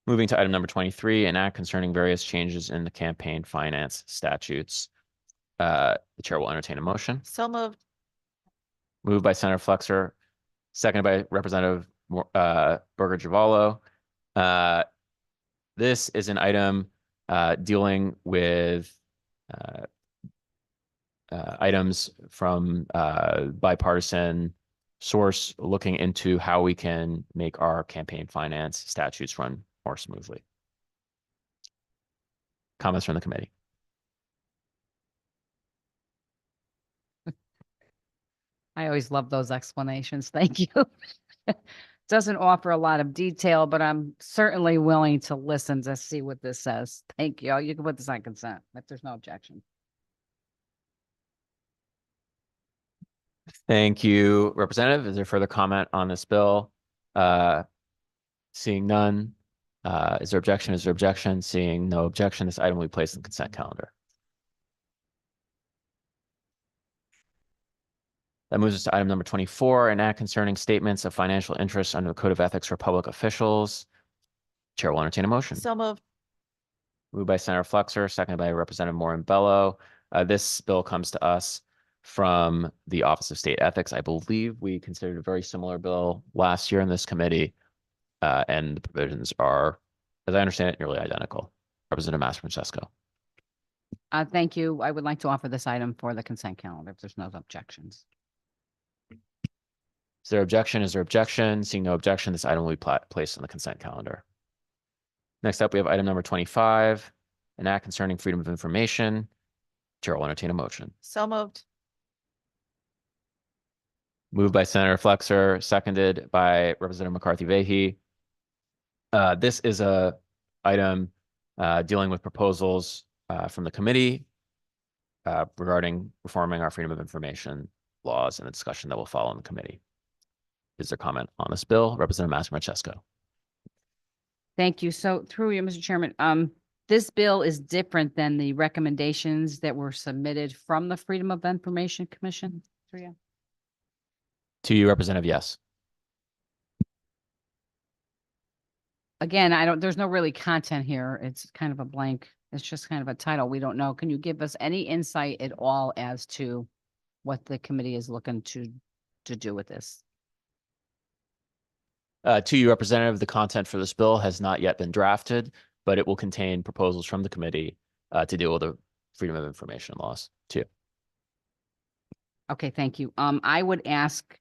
Moving to item number 23, an act concerning various changes in the campaign finance statutes. The chair will entertain a motion. So moved. Moved by Senator Flexer, seconded by Representative Burger Javallo. This is an item dealing with items from bipartisan source, looking into how we can make our campaign finance statutes run more smoothly. Comments from the committee? I always love those explanations. Thank you. Doesn't offer a lot of detail, but I'm certainly willing to listen to see what this says. Thank you. You can put this on consent if there's no objection. Thank you, Representative. Is there further comment on this bill? Seeing none. Is there objection? Is there objection? Seeing no objection, this item will be placed in the consent calendar. That moves us to item number 24, an act concerning statements of financial interest under the Code of Ethics for Public Officials. Chair will entertain a motion. So moved. Moved by Senator Flexer, seconded by Representative Morin Bello. This bill comes to us from the Office of State Ethics. I believe we considered a very similar bill last year in this committee, and the provisions are, as I understand it, nearly identical. Representative Master-Francesco. Thank you. I would like to offer this item for the consent calendar if there's no objections. Is there objection? Is there objection? Seeing no objection, this item will be placed on the consent calendar. Next up, we have item number 25, an act concerning freedom of information. Chair will entertain a motion. So moved. Moved by Senator Flexer, seconded by Representative McCarthy-Vahey. This is a item dealing with proposals from the committee regarding reforming our freedom of information laws and the discussion that will follow in the committee. Is there comment on this bill? Representative Master-Francesco. Thank you. So through you, Mr. Chairman, this bill is different than the recommendations that were submitted from the Freedom of Information Commission. Through you. To you, Representative, yes. Again, there's no really content here. It's kind of a blank. It's just kind of a title. We don't know. Can you give us any insight at all as to what the committee is looking to do with this? To you, Representative, the content for this bill has not yet been drafted, but it will contain proposals from the committee to deal with the freedom of information laws too. Okay, thank you. I would ask,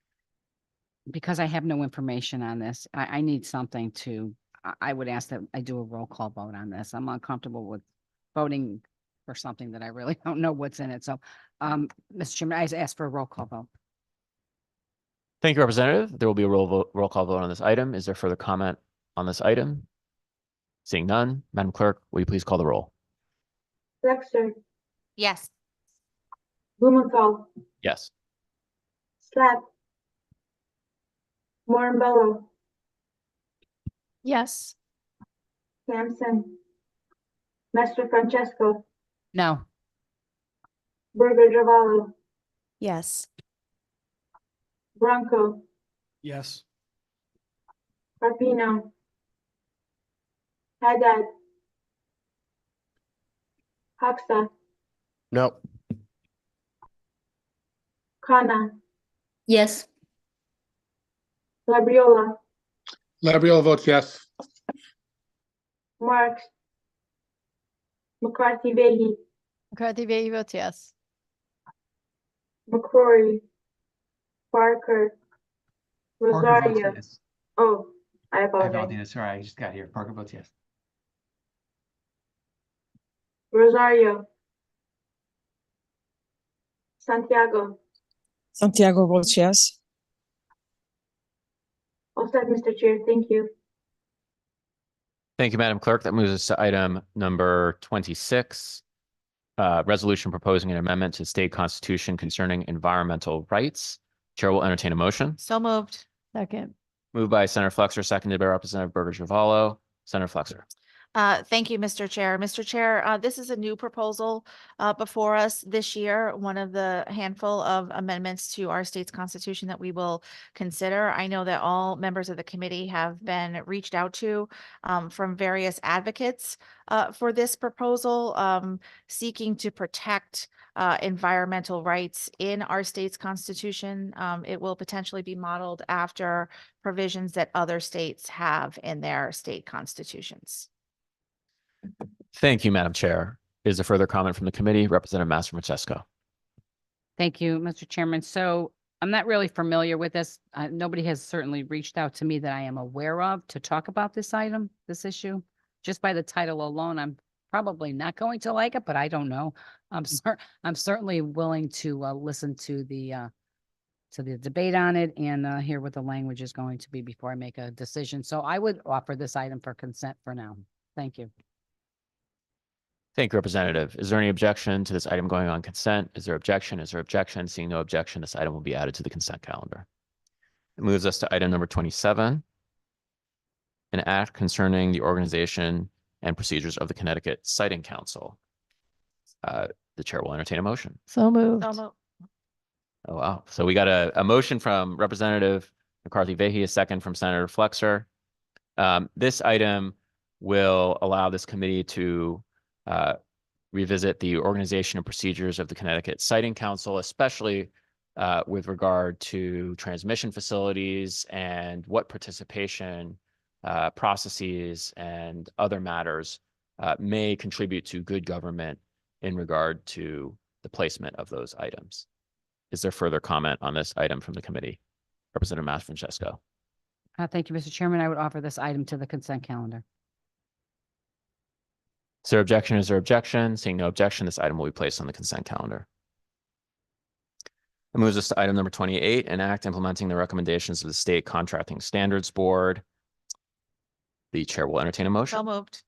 because I have no information on this, I need something I would ask that I do a roll call vote on this. I'm uncomfortable with voting for something that I really don't know what's in it. So, Mr. Chairman, I ask for a roll call vote. Thank you, Representative. There will be a roll call vote on this item. Is there further comment on this item? Seeing none, Madam Clerk, will you please call the roll? Flexer, Yes. Blumenthal, Yes. Slap, Morin Bello, Yes. Sampson, Master-Francesco, No. Burger Giovanni, Yes. Bronco, Yes. Carpino, Haddad, Hoxa, No. Khanna, Yes. Labriola, Labriola votes yes. Marks, McCarthy-Vahey, McCarthy votes yes. McCrory, Parker, Rosario. Oh, I apologize. Sorry, I just got here. Parker votes yes. Rosario, Santiago. Santiago votes yes. All set, Mr. Chair. Thank you. Thank you, Madam Clerk. That moves us to item number 26. Resolution proposing an amendment to the state constitution concerning environmental rights. Chair will entertain a motion. So moved. Second. Moved by Senator Flexer, seconded by Representative Burger Giovanni. Senator Flexer. Thank you, Mr. Chair. Mr. Chair, this is a new proposal before us this year, one of the handful of amendments to our state's constitution that we will consider. I know that all members of the committee have been reached out to from various advocates for this proposal, seeking to protect environmental rights in our state's constitution. It will potentially be modeled after provisions that other states have in their state constitutions. Thank you, Madam Chair. Is there further comment from the committee? Representative Master-Francesco. Thank you, Mr. Chairman. So I'm not really familiar with this. Nobody has certainly reached out to me that I am aware of to talk about this item, this issue. Just by the title alone, I'm probably not going to like it, but I don't know. I'm certainly willing to listen to the debate on it and hear what the language is going to be before I make a decision. So I would offer this item for consent for now. Thank you. Thank you, Representative. Is there any objection to this item going on consent? Is there objection? Is there objection? Seeing no objection, this item will be added to the consent calendar. It moves us to item number 27, an act concerning the organization and procedures of the Connecticut Siting Council. The chair will entertain a motion. So moved. So moved. Oh, wow. So we got a motion from Representative McCarthy Vahey, a second from Senator Flexer. This item will allow this committee to revisit the organization and procedures of the Connecticut Siting Council, especially with regard to transmission facilities and what participation processes and other matters may contribute to good government in regard to the placement of those items. Is there further comment on this item from the committee? Representative Mastrangelo. Thank you, Mr. Chairman. I would offer this item to the consent calendar. Is there objection? Is there objection? Seeing no objection, this item will be placed on the consent calendar. That moves us to item number 28, an act implementing the recommendations of the State Contracting Standards Board. The chair will entertain a motion. So moved.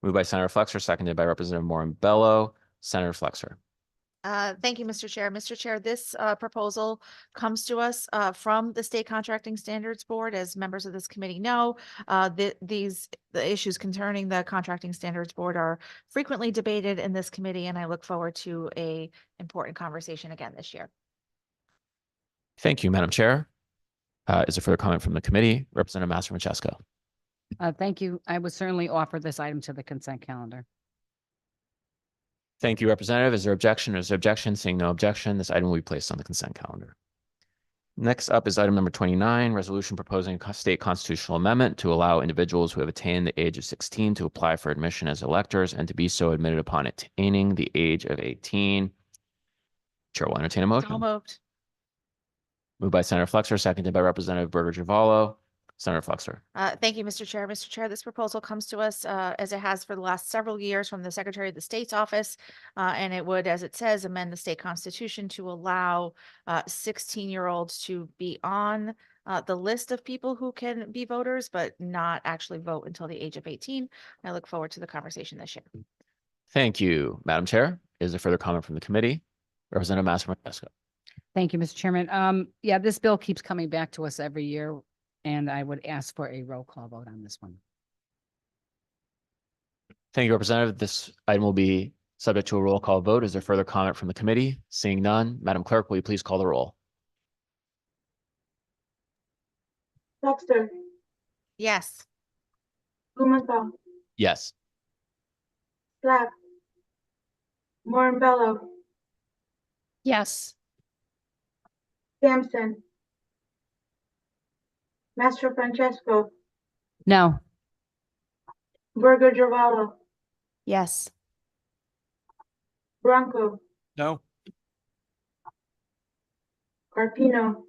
Moved by Senator Flexer, seconded by Representative Morin-Bello. Senator Flexer. Thank you, Mr. Chair. Mr. Chair, this proposal comes to us from the State Contracting Standards Board. As members of this committee know, the issues concerning the Contracting Standards Board are frequently debated in this committee, and I look forward to a important conversation again this year. Thank you, Madam Chair. Is there further comment from the committee? Representative Mastrangelo. Thank you. I would certainly offer this item to the consent calendar. Thank you, Representative. Is there objection? Is there objection? Seeing no objection, this item will be placed on the consent calendar. Next up is item number 29, resolution proposing a state constitutional amendment to allow individuals who have attained the age of 16 to apply for admission as electors and to be so admitted upon attaining the age of 18. Chair will entertain a motion. So moved. Moved by Senator Flexer, seconded by Representative Berger-Javallo. Senator Flexer. Thank you, Mr. Chair. Mr. Chair, this proposal comes to us as it has for the last several years from the Secretary of the State's office. And it would, as it says, amend the state constitution to allow 16-year-olds to be on the list of people who can be voters, but not actually vote until the age of 18. I look forward to the conversation this year. Thank you, Madam Chair. Is there further comment from the committee? Representative Mastrangelo. Thank you, Mr. Chairman. Yeah, this bill keeps coming back to us every year, and I would ask for a roll call vote on this one. Thank you, Representative. This item will be subject to a roll call vote. Is there further comment from the committee? Seeing none, Madam Clerk, will you please call the roll? Flexer, Yes. Blumenthal, Yes. Slack, Morin-Bello, Yes. Sampson, Mastrangelo, No. Berger-Javallo, Yes. Bronco, No. Carpino,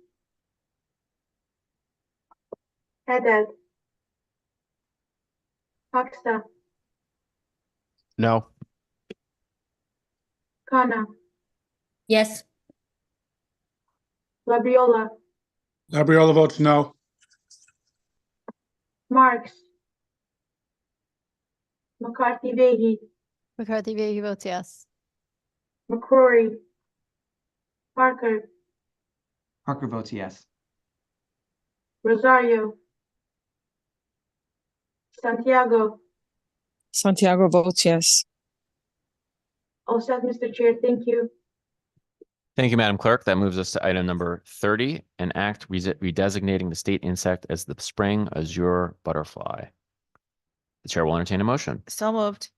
Haddad, Hoxha, No. Khanna, Yes. Labriola, Labriola votes no. Marks, McCarthy Vahey, McCarthy Vahey votes yes. McCrory, Parker, Parker votes yes. Rosario, Santiago. Santiago votes yes. All set, Mr. Chair. Thank you. Thank you, Madam Clerk. That moves us to item number 30, an act redesignating the state insect as the spring azure butterfly. The chair will entertain a motion. So moved.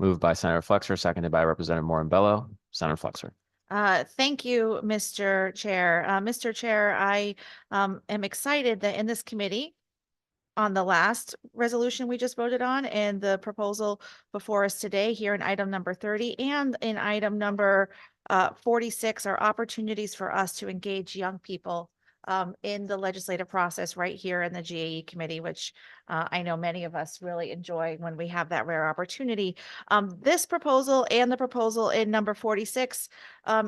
Moved by Senator Flexer, seconded by Representative Morin-Bello. Senator Flexer. Thank you, Mr. Chair. Mr. Chair, I am excited that in this committee, on the last resolution we just voted on and the proposal before us today here in item number 30 and in item number 46 are opportunities for us to engage young people in the legislative process right here in the GAE committee, which I know many of us really enjoy when we have that rare opportunity. This proposal and the proposal in number 46,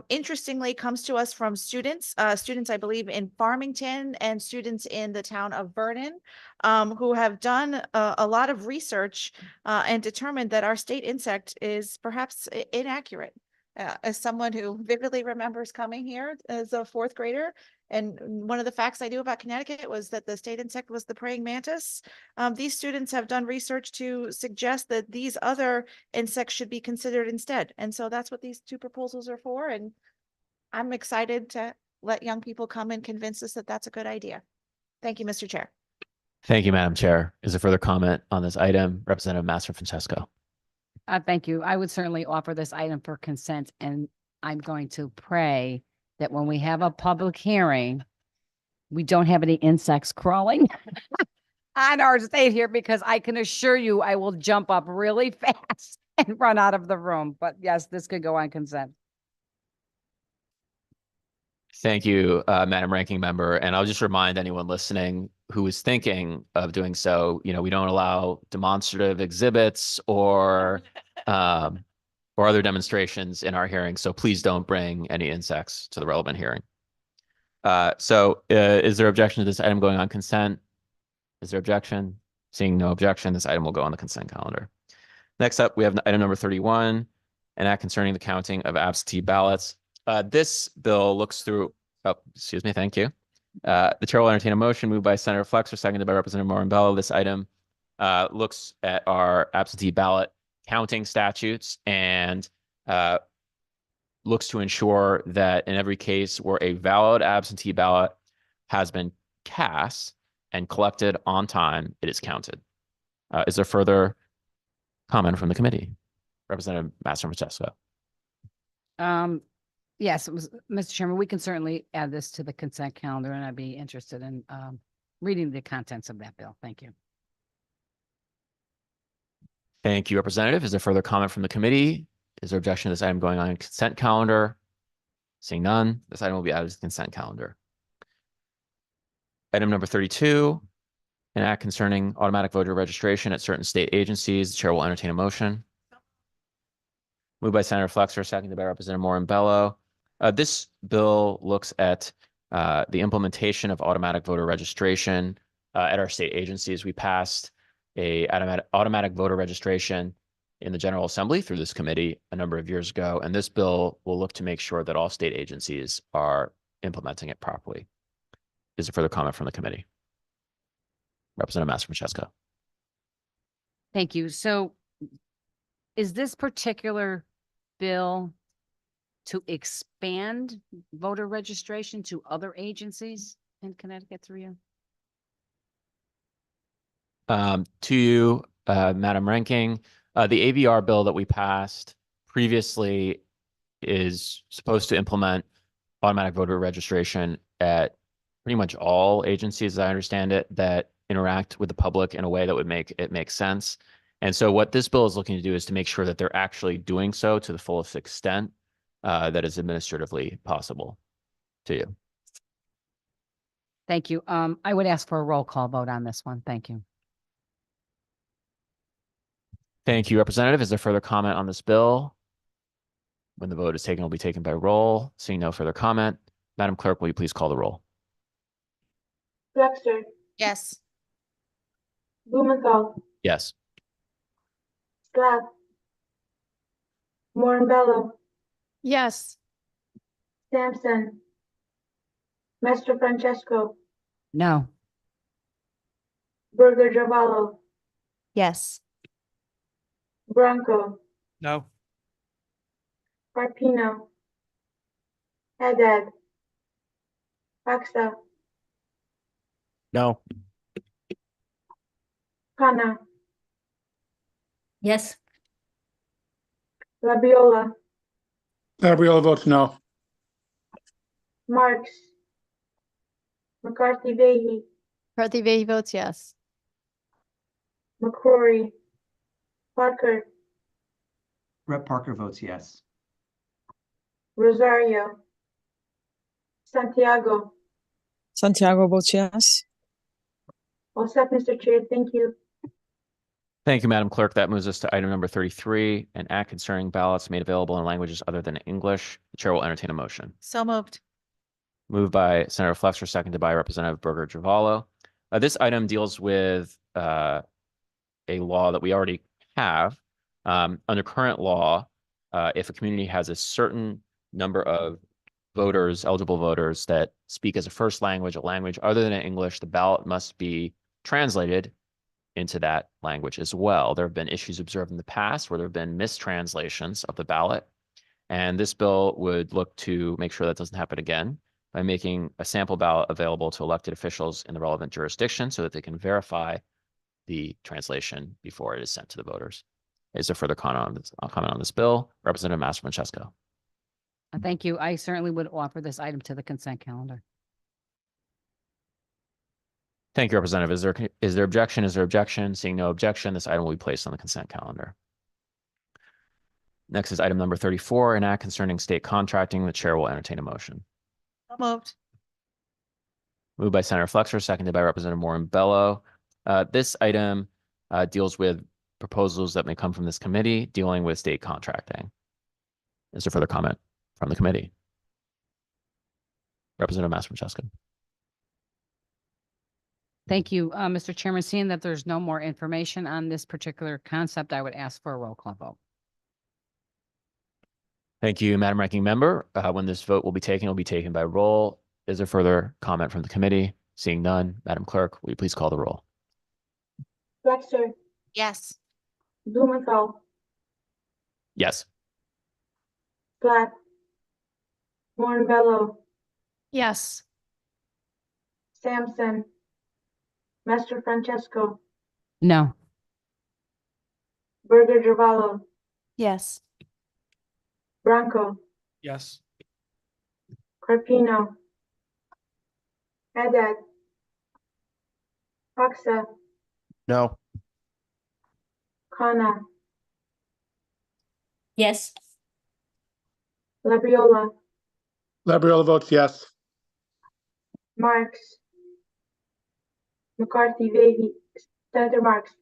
interestingly, comes to us from students, I believe, in Farmington and students in the town of Vernon, who have done a lot of research and determined that our state insect is perhaps inaccurate. As someone who vividly remembers coming here as a fourth grader, and one of the facts I knew about Connecticut was that the state insect was the praying mantis. These students have done research to suggest that these other insects should be considered instead. And so that's what these two proposals are for. And I'm excited to let young people come and convince us that that's a good idea. Thank you, Mr. Chair. Thank you, Madam Chair. Is there further comment on this item? Representative Master Francesco. Thank you. I would certainly offer this item for consent, and I'm going to pray that when we have a public hearing, we don't have any insects crawling on our stage here, because I can assure you I will jump up really fast and run out of the room. But yes, this could go on consent. Thank you, Madam Ranking Member. And I'll just remind anyone listening who is thinking of doing so, we don't allow demonstrative exhibits or other demonstrations in our hearing. So please don't bring any insects to the relevant hearing. Is there objection to this item going on consent? Is there objection? Seeing no objection, this item will go on the consent calendar. Next up, we have item number 31, an act concerning the counting of absentee ballots. This bill looks through, excuse me, thank you. The chair will entertain a motion moved by Senator Flexer, seconded by Representative Morambello. This item looks at our absentee ballot counting statutes and looks to ensure that in every case where a valid absentee ballot has been cast and collected on time, it is counted. Is there further comment from the committee? Representative Master Francesco. Yes, it was, Mr. Chairman, we can certainly add this to the consent calendar, and I'd be interested in reading the contents of that bill. Thank you. Thank you, Representative. Is there further comment from the committee? Is there objection to this item going on consent calendar? Seeing none, this item will be added to the consent calendar. Item number 32, an act concerning automatic voter registration at certain state agencies. The chair will entertain a motion. Moved by Senator Flexer, seconded by Representative Morambello. This bill looks at the implementation of automatic voter registration at our state agencies. We passed a automatic voter registration in the General Assembly through this committee a number of years ago, and this bill will look to make sure that all state agencies are implementing it properly. Is there further comment from the committee? Representative Master Francesco. Thank you. So is this particular bill to expand voter registration to other agencies in Connecticut through you? To you, Madam Ranking, the AVR bill that we passed previously is supposed to implement automatic voter registration at pretty much all agencies, as I understand it, that interact with the public in a way that would make it make sense. And so what this bill is looking to do is to make sure that they're actually doing so to the fullest extent that is administratively possible. To you. Thank you. I would ask for a roll call vote on this one. Thank you. Thank you, Representative. Is there further comment on this bill? When the vote is taken, it will be taken by roll. Seeing no further comment, Madam Clerk, will you please call the roll? Flexer, Yes. Blumenthal, Yes. Schlaf, Morambello, Yes. Sampson, Master Francesco, No. Burger Javallo, Yes. Branco, No. Carpino, Haddad, Paxa, No. Khanna, Yes. Labiola, Gabriella votes no. Marks, McCarthy Vehy, McCarthy Vehey votes yes. McCrory, Parker, Rep. Parker votes yes. Rosario, Santiago. Santiago votes yes. All set, Mr. Chair. Thank you. Thank you, Madam Clerk. That moves us to item number 33, an act concerning ballots made available in languages other than English. The chair will entertain a motion. So moved. Moved by Senator Flexer, seconded by Representative Burger Javallo. This item deals with a law that we already have. Under current law, if a community has a certain number of voters, eligible voters that speak as a first language, a language other than English, the ballot must be translated into that language as well. There have been issues observed in the past where there have been mistranslations of the ballot. And this bill would look to make sure that doesn't happen again by making a sample ballot available to elected officials in the relevant jurisdiction so that they can verify the translation before it is sent to the voters. Is there further comment on this bill? Representative Master Francesco. Thank you. I certainly would offer this item to the consent calendar. Thank you, Representative. Is there objection? Is there objection? Seeing no objection, this item will be placed on the consent calendar. Next is item number 34, an act concerning state contracting. The chair will entertain a motion. So moved. Moved by Senator Flexer, seconded by Representative Morin-Bello. This item deals with proposals that may come from this committee dealing with state contracting. Is there further comment from the committee? Representative Master Francesco. Thank you, Mr. Chairman. Seeing that there's no more information on this particular concept, I would ask for a roll call vote. Thank you, Madam Ranking Member. When this vote will be taken, it will be taken by roll. Is there further comment from the committee? Seeing none, Madam Clerk, will you please call the roll? Flexer, Yes. Blumenthal, Yes. Platt, Morin-Bello, Yes. Sampson, Master Francesco, No. Burger Giovanni, Yes. Branco, Yes. Carpino, Haddad, Hoxa, No. Khanna, Yes. Labriola, Labriola votes yes. Marks, McCarthy Vahey, Senator Marks,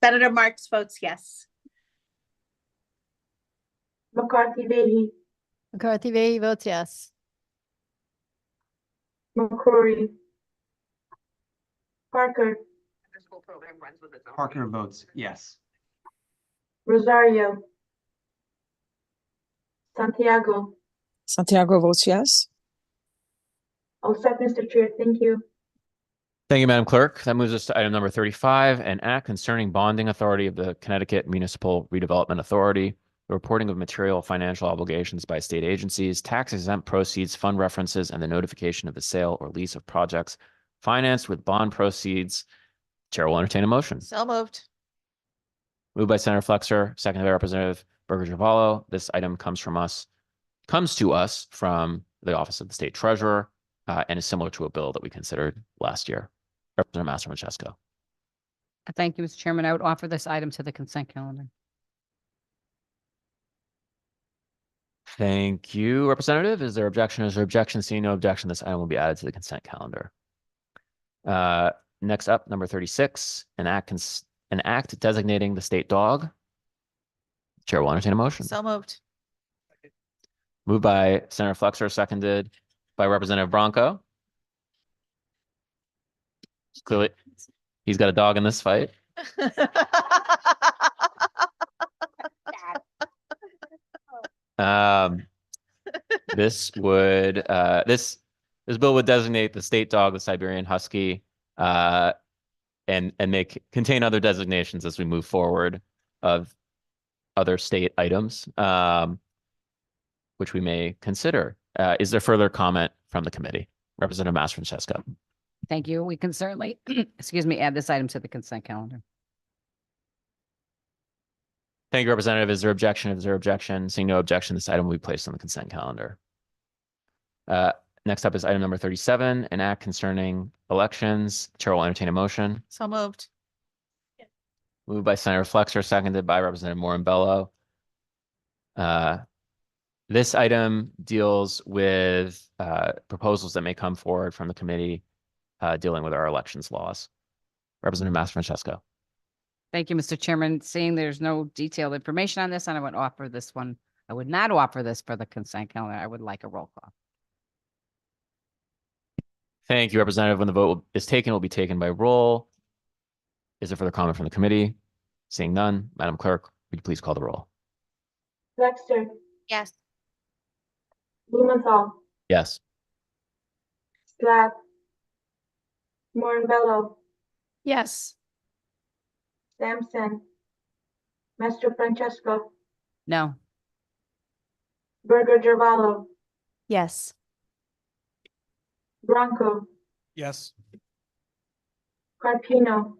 Senator Marks votes yes. McCarthy Vahey, McCarthy Vahey votes yes. McCrory, Parker, Parker votes yes. Rosario, Santiago. Santiago votes yes. All set, Mr. Chair. Thank you. Thank you, Madam Clerk. That moves us to item number 35, an act concerning bonding authority of the Connecticut Municipal Redevelopment Authority, the reporting of material financial obligations by state agencies, tax exempt proceeds, fund references, and the notification of the sale or lease of projects financed with bond proceeds. Chair will entertain a motion. So moved. Moved by Senator Flexer, seconded by Representative Burger Giovanni. This item comes to us from the Office of the State Treasurer, and is similar to a bill that we considered last year. Representative Master Francesco. Thank you, Mr. Chairman. I would offer this item to the consent calendar. Thank you, Representative. Is there objection? Is there objection? Seeing no objection, this item will be added to the consent calendar. Next up, number 36, an act designating the state dog. Chair will entertain a motion. So moved. Moved by Senator Flexer, seconded by Representative Branco. Clearly, he's got a dog in this fight. This bill would designate the state dog, the Siberian Husky, and contain other designations as we move forward of other state items, which we may consider. Is there further comment from the committee? Representative Master Francesco. Thank you. We can certainly, excuse me, add this item to the consent calendar. Thank you, Representative. Is there objection? Is there objection? Seeing no objection, this item will be placed on the consent calendar. Next up is item number 37, an act concerning elections. Chair will entertain a motion. So moved. Moved by Senator Flexer, seconded by Representative Morin-Bello. This item deals with proposals that may come forward from the committee dealing with our elections laws. Representative Master Francesco. Thank you, Mr. Chairman. Seeing there's no detailed information on this, and I would offer this one. I would not offer this for the consent calendar. I would like a roll call. Thank you, Representative. When the vote is taken, it will be taken by roll. Is there further comment from the committee? Seeing none, Madam Clerk, would you please call the roll? Flexer, Yes. Blumenthal, Yes. Platt, Morin-Bello, Yes. Sampson, Master Francesco, No. Burger Giovanni, Yes. Bronco, Yes. Carpino,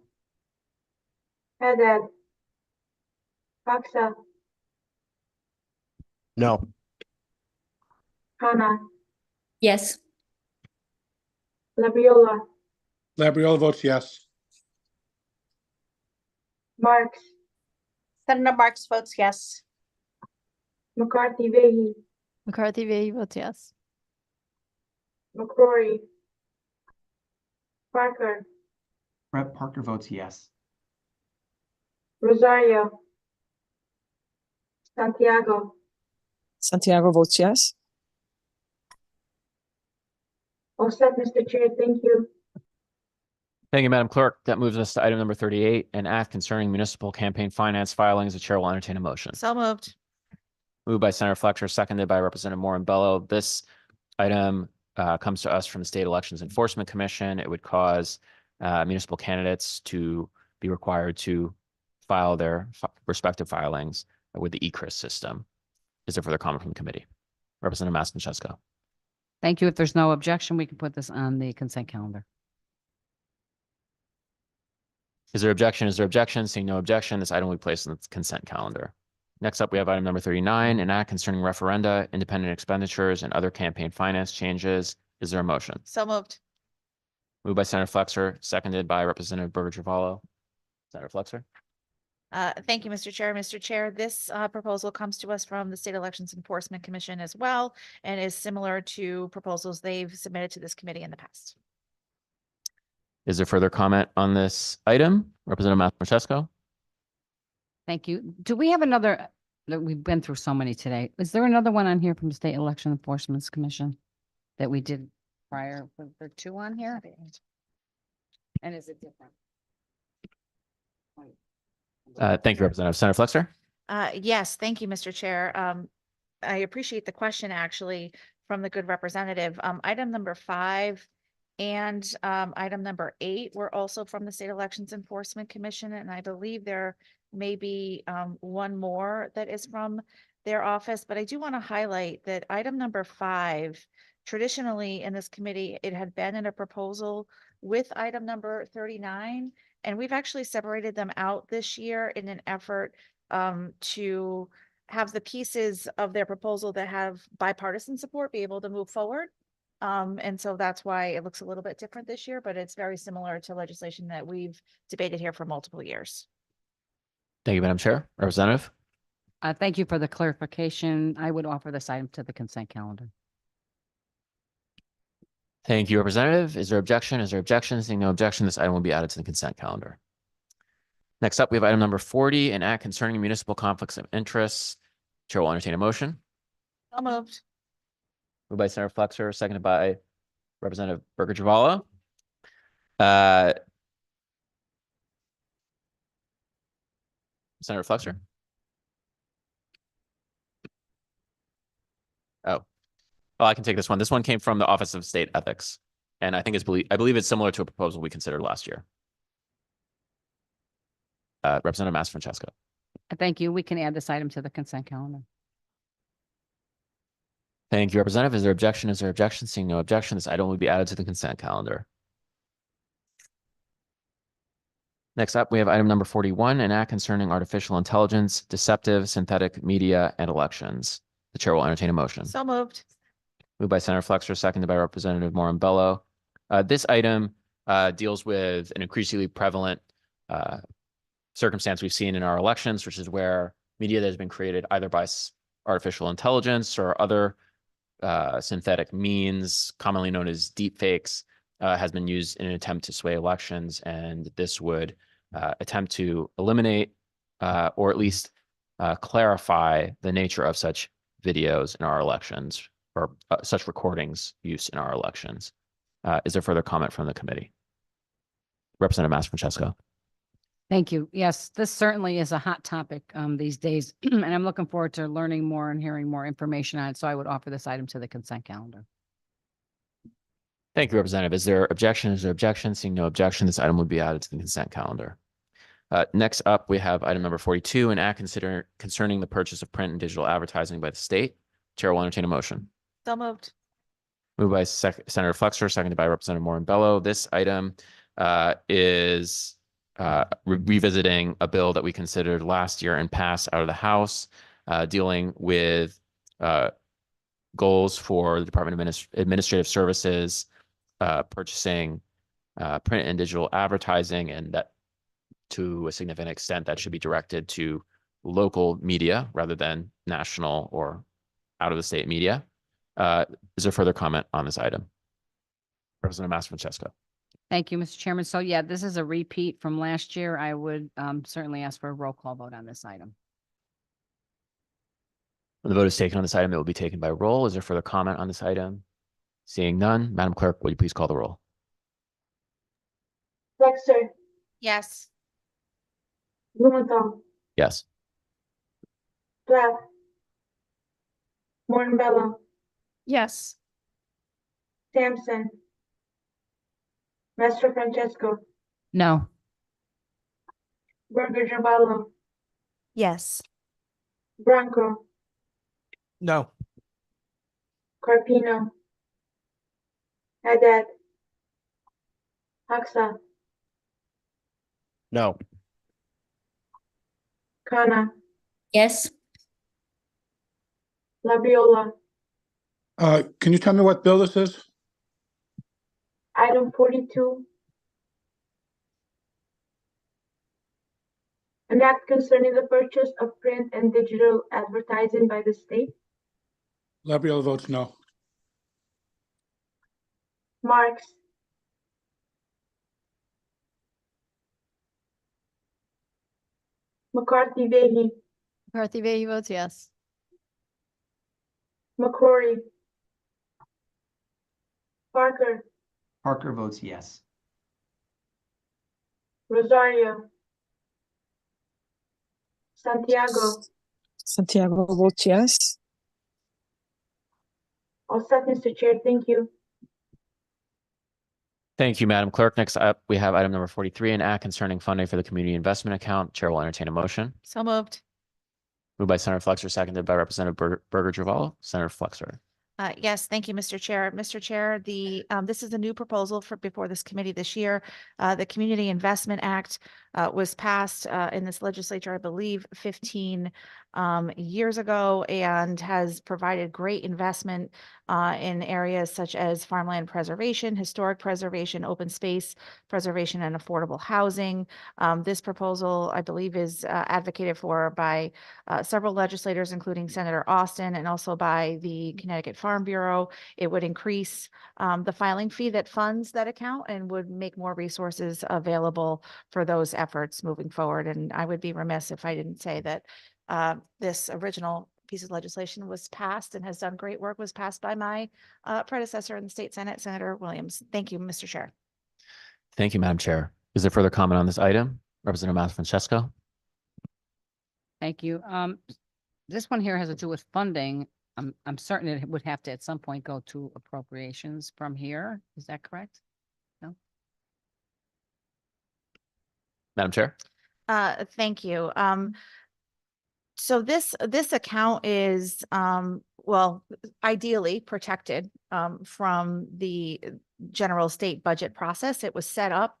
Haddad, Hoxa, No. Hannah, Yes. Labriola, Labriola votes yes. Marks, Senator Marks votes yes. McCarthy Vehy, McCarthy Vay votes yes. McCrory, Parker, Brett Parker votes yes. Rosario, Santiago, Santiago votes yes. all set, Mr. Chair, thank you. Thank you, Madam Clerk. That moves us to item number 38, an act concerning municipal campaign finance filings. The chair will entertain a motion. So moved. Moved by Senator Fletcher, seconded by Representative Morin-Bello. This item comes to us from the State Elections Enforcement Commission. It would cause municipal candidates to be required to file their respective filings with the ECRIS system. Is there further comment from the committee? Representative Mastinchesko. Thank you. If there's no objection, we can put this on the consent calendar. Is there objection? Is there objection? Seeing no objection, this item will be placed on the consent calendar. Next up, we have item number 39, an act concerning referenda, independent expenditures, and other campaign finance changes. Is there a motion? So moved. Moved by Senator Flexer, seconded by Representative Burger-Javallo. Senator Flexer. Thank you, Mr. Chair. Mr. Chair, this proposal comes to us from the State Elections Enforcement Commission as well, and is similar to proposals they've submitted to this committee in the past. Is there further comment on this item? Representative Mastinchesko. Thank you. Do we have another, we've been through so many today. Is there another one on here from the State Election Enforcement Commission that we did prior? Were there two on here? And is it different? Thank you, Representative. Senator Flexer. Yes, thank you, Mr. Chair. I appreciate the question actually from the good representative. Item number 5 and item number 8 were also from the State Elections Enforcement Commission, and I believe there may be one more that is from their office, but I do want to highlight that item number 5, traditionally in this committee, it had been in a proposal with item number 39, and we've actually separated them out this year in an effort to have the pieces of their proposal that have bipartisan support be able to move forward. And so that's why it looks a little bit different this year, but it's very similar to legislation that we've debated here for multiple years. Thank you, Madam Chair. Representative. Thank you for the clarification. I would offer this item to the consent calendar. Thank you, Representative. Is there objection? Is there objection? Seeing no objection, this item will be added to the consent calendar. Next up, we have item number 40, an act concerning municipal conflicts of interest. Chair will entertain a motion. So moved. Moved by Senator Flexer, seconded by Representative Burger-Javallo. Senator Flexer. Oh, I can take this one. This one came from the Office of State Ethics, and I think I believe it's similar to a proposal we considered last year. Representative Mastinchesko. Thank you. We can add this item to the consent calendar. Thank you, Representative. Is there objection? Is there objection? Seeing no objection, this item will be added to the consent calendar. Next up, we have item number 41, an act concerning artificial intelligence, deceptive, synthetic media, and elections. The chair will entertain a motion. So moved. Moved by Senator Flexer, seconded by Representative Morin-Bello. This item deals with an increasingly prevalent circumstance we've seen in our elections, which is where media that has been created either by artificial intelligence or other synthetic means, commonly known as deepfakes, has been used in an attempt to sway elections. And this would attempt to eliminate or at least clarify the nature of such videos in our elections or such recordings used in our elections. Is there further comment from the committee? Representative Mastinchesko. Thank you. Yes, this certainly is a hot topic these days, and I'm looking forward to learning more and hearing more information on it. So I would offer this item to the consent calendar. Thank you, Representative. Is there objection? Is there objection? Seeing no objection, this item would be added to the consent calendar. Next up, we have item number 42, an act concerning the purchase of print and digital advertising by the state. Chair will entertain a motion. So moved. Moved by Senator Flexer, seconded by Representative Morin-Bello. This item is revisiting a bill that we considered last year and passed out of the House, dealing with goals for the Department of Administrative Services, purchasing print and digital advertising, and that to a significant extent that should be directed to local media rather than national or out of the state media. Is there further comment on this item? Representative Master-Francesco. Thank you, Mr. Chairman. So yeah, this is a repeat from last year. I would certainly ask for a roll call vote on this item. When the vote is taken on this item, it will be taken by roll. Is there further comment on this item? Seeing none, Madam Clerk, will you please call the roll? Flexer, Yes. Blumenthal, Yes. Plath, Morin-Bello, Yes. Sampson, Master Francesco, No. Burger Giovanni, Yes. Branco, No. Carpino, Haddad, Hoxa, No. Kana, Yes. Labriola. Can you tell me what bill this is? Item 42. An act concerning the purchase of print and digital advertising by the state. Labriola votes no. Marks, McCarthy Vehi, McCarthy Vehey votes yes. McCrory, Parker, Parker votes yes. Rosario, Santiago. Santiago votes yes. All set, Mr. Chair. Thank you. Thank you, Madam Clerk. Next up, we have item number 43, an act concerning funding for the community investment account. Chair will entertain a motion. So moved. Moved by Senator Flexer, seconded by Representative Burger Giovanni. Senator Flexer. Yes, thank you, Mr. Chair. Mr. Chair, this is a new proposal before this committee this year. The Community Investment Act was passed in this legislature, I believe, 15 years ago, and has provided great investment in areas such as farmland preservation, historic preservation, open space preservation, and affordable housing. This proposal, I believe, is advocated for by several legislators, including Senator Austin, and also by the Connecticut Farm Bureau. It would increase the filing fee that funds that account and would make more resources available for those efforts moving forward. And I would be remiss if I didn't say that this original piece of legislation was passed and has done great work, was passed by my predecessor in the state Senate, Senator Williams. Thank you, Mr. Chair. Thank you, Madam Chair. Is there further comment on this item? Representative Master-Francesco. Thank you. This one here has to do with funding. I'm certain it would have to at some point go to appropriations from here. Is that correct? No? Madam Chair. Thank you. So this account is well, ideally protected from the general state budget process. It was set up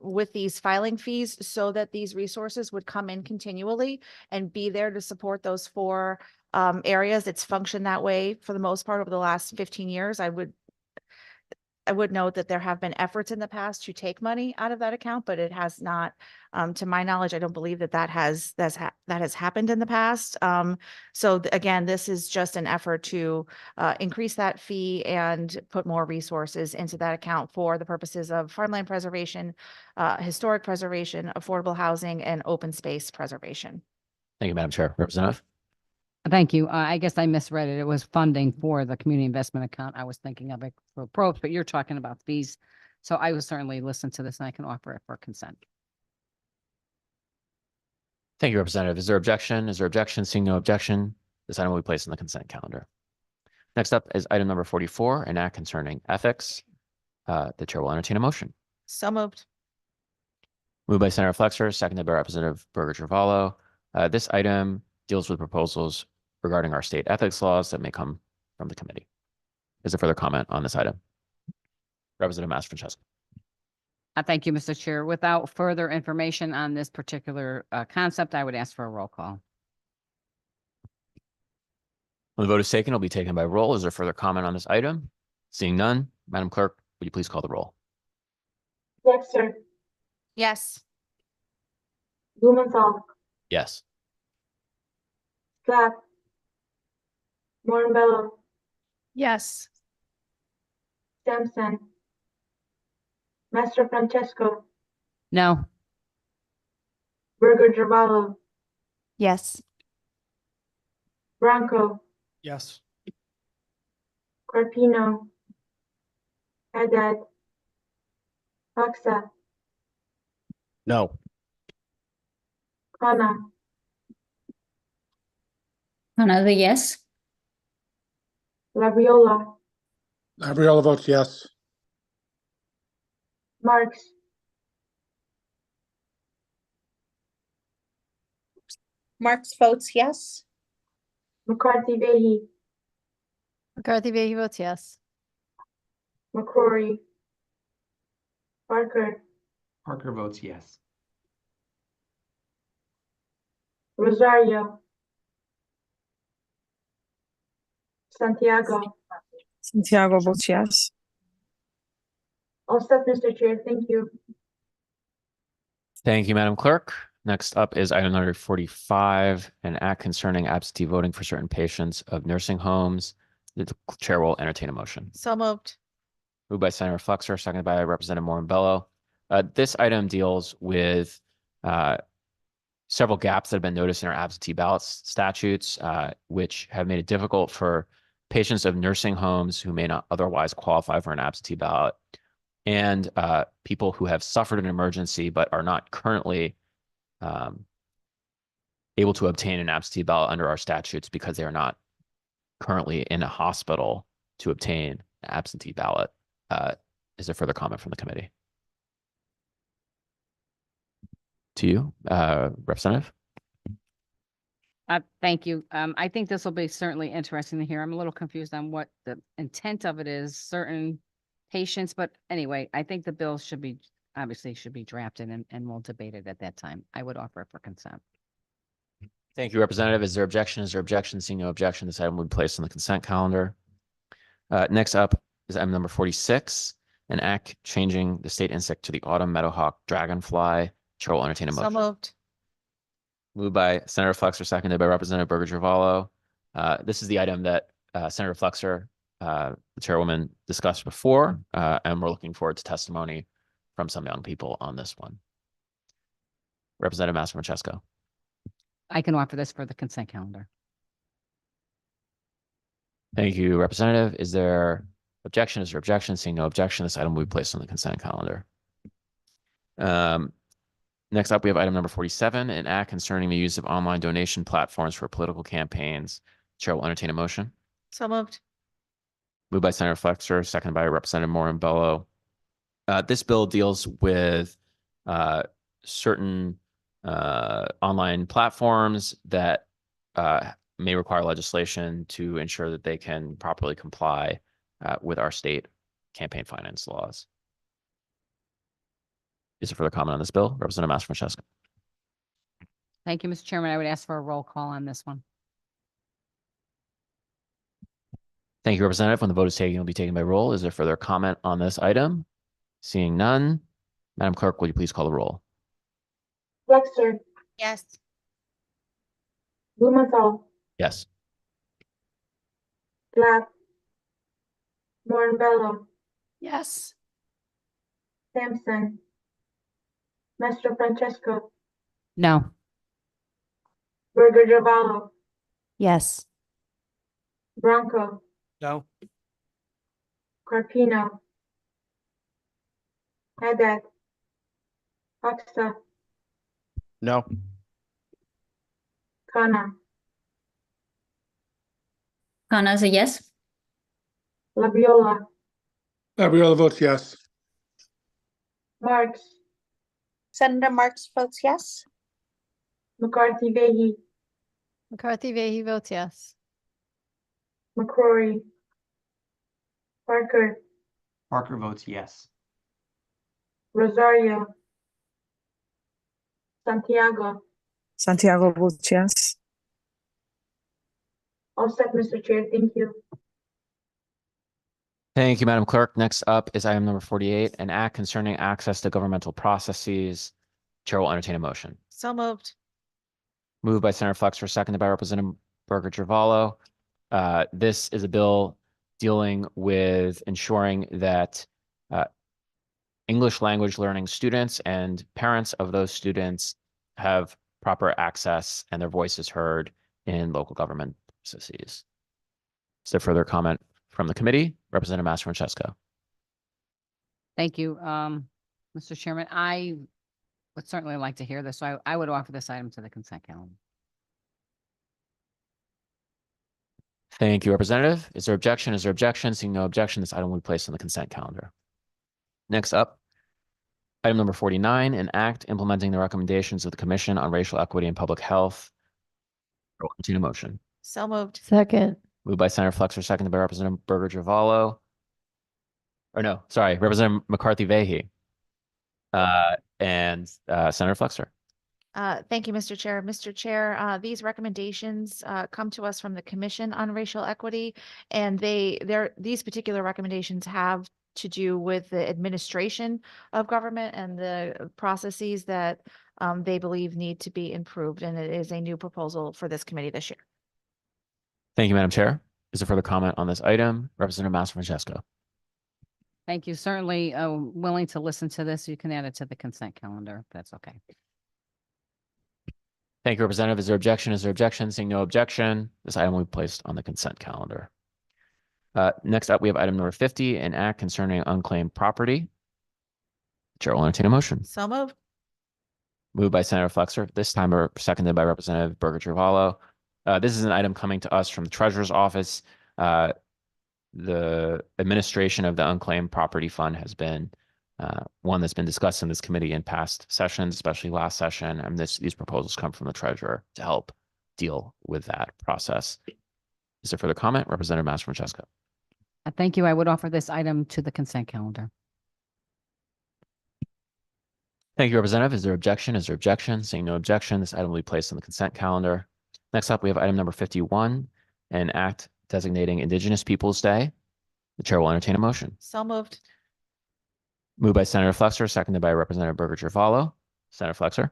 with these filing fees so that these resources would come in continually and be there to support those four areas. It's functioned that way for the most part over the last 15 years. I would note that there have been efforts in the past to take money out of that account, but it has not, to my knowledge, I don't believe that has happened in the past. Again, this is just an effort to increase that fee and put more resources into that account for the purposes of farmland preservation, historic preservation, affordable housing, and open space preservation. Thank you, Madam Chair. Representative. Thank you. I guess I misread it. It was funding for the community investment account. I was thinking of it for approach, but you're talking about fees. So I will certainly listen to this and I can offer it for consent. Thank you, Representative. Is there objection? Is there objection? Seeing no objection, this item will be placed on the consent calendar. Next up is item number 44, an act concerning ethics. The chair will entertain a motion. So moved. Moved by Senator Flexer, seconded by Representative Burger Travallo. This item deals with proposals regarding our state ethics laws that may come from the committee. Is there further comment on this item? Representative Mastrofrancesco. Thank you, Mr. Chair. Without further information on this particular concept, I would ask for a roll call. When the vote is taken, it will be taken by roll. Is there further comment on this item? Seeing none, Madam Clerk, would you please call the roll? Flexer, Yes. Blumenthal, Yes. Schlapp, Morinbello, Yes. Sampson, Mastrofrancesco, No. Burger Travallo, Yes. Bronco, Yes. Carpino, Haddad, Hoxa, No. Khanna, Another yes. Labriola, Labriola votes yes. Marks, Marks votes yes. McCarthy Vehy, McCarthy Vehey votes yes. McCrory, Parker, Parker votes yes. Rosario, Santiago. Santiago votes yes. All set, Mr. Chair. Thank you. Thank you, Madam Clerk. Next up is item number 45, an act concerning absentee voting for certain patients of nursing homes. The chair will entertain a motion. So moved. Moved by Senator Flexer, seconded by Representative Morinbello. This item deals with several gaps that have been noticed in our absentee ballot statutes, which have made it difficult for patients of nursing homes who may not otherwise qualify for an absentee ballot, and people who have suffered an emergency but are not currently able to obtain an absentee ballot under our statutes because they are not currently in a hospital to obtain an absentee ballot. Is there further comment from the committee? To you, Representative. Thank you. I think this will be certainly interesting to hear. I'm a little confused on what the intent of it is, certain patients, but anyway, I think the bill should be, obviously should be drafted and we'll debate it at that time. I would offer it for consent. Thank you, Representative. Is there objection? Is there objection? Seeing no objection, this item will be placed on the consent calendar. Next up is item number 46, an act changing the state insect to the autumn meadowhawk dragonfly. Chair will entertain a So motion. moved. Moved by Senator Flexer, seconded by Representative Burger Travallo. This is the item that Senator Flexer, the chairwoman, discussed before, and we're looking forward to testimony from some young people on this one. Representative Mastrofrancesco. I can offer this for the consent calendar. Thank you, Representative. Is there objection? Is there objection? Seeing no objection, this item will be placed on the consent calendar. Next up, we have item number 47, an act concerning the use of online donation platforms for political campaigns. Chair will entertain a motion. So moved. Moved by Senator Flexer, seconded by Representative Morinbello. This bill deals with certain online platforms that may require legislation to ensure that they can properly comply with our state campaign finance laws. Is there further comment on this bill? Representative Mastrofrancesco. Thank you, Mr. Chairman. I would ask for a roll call on this one. Thank you, Representative. When the vote is taken, it will be taken by roll. Is there further comment on this item? Seeing none, Madam Clerk, will you please call the roll? Flexer, Yes. Blumenthal, Yes. Schlapp, Morinbello, Yes. Sampson, Mastrofrancesco, No. Burger Travallo, Yes. Bronco, No. Carpino, Haddad, Hoxa, No. Khanna, Khanna's a yes. Labriola, Labriola votes yes. Marks, Senator Marks votes yes. McCarthy Vehy, McCarthy Vehy votes yes. McCrory, Parker, Parker votes yes. Rosario, Santiago. Santiago votes yes. All set, Mr. Chair. Thank you. Thank you, Madam Clerk. Next up is item number 48, an act concerning access to governmental processes. Chair will entertain a motion. So moved. Moved by Senator Flexer, seconded by Representative Burger Gervalo. This is a bill dealing with ensuring that English language learning students and parents of those students have proper access and their voices heard in local government processes. Is there further comment from the committee? Representative Master-Francesco. Thank you, Mr. Chairman. I would certainly like to hear this, so I would offer this item to the consent calendar. Thank you, Representative. Is there objection? Is there objection? Seeing no objection, this item will be placed on the consent calendar. Next up, item number 49, an act implementing the recommendations of the Commission on Racial Equity and Public Health. I'll entertain a motion. So moved. Second. Moved by Senator Flexer, seconded by Representative Burger Gervalo. Or no, sorry, Representative McCarthy Vehy. And Senator Flexer. Thank you, Mr. Chair. Mr. Chair, these recommendations come to us from the Commission on Racial Equity, and these particular recommendations have to do with the administration of government and the processes that they believe need to be improved, and it is a new proposal for this committee this year. Thank you, Madam Chair. Is there further comment on this item? Representative Master-Francesco. Thank you. Certainly willing to listen to this. You can add it to the consent calendar, if that's okay. Thank you, Representative. Is there objection? Is there objection? Seeing no objection, this item will be placed on the consent calendar. Next up, we have item number 50, an act concerning unclaimed property. Chair will entertain a motion. So moved. Moved by Senator Flexer, this time seconded by Representative Burger Gervalo. This is an item coming to us from the Treasurer's Office. The administration of the unclaimed property fund has been one that's been discussed in this committee in past sessions, especially last session, and these proposals come from the Treasurer to help deal with that process. Is there further comment? Representative Master-Francesco. Thank you. I would offer this item to the consent calendar. Thank you, Representative. Is there objection? Is there objection? Seeing no objection, this item will be placed on the consent calendar. Next up, we have item number 51, an act designating Indigenous Peoples Day. The chair will entertain a motion. So moved. Moved by Senator Flexer, seconded by Representative Burger Gervalo. Senator Flexer.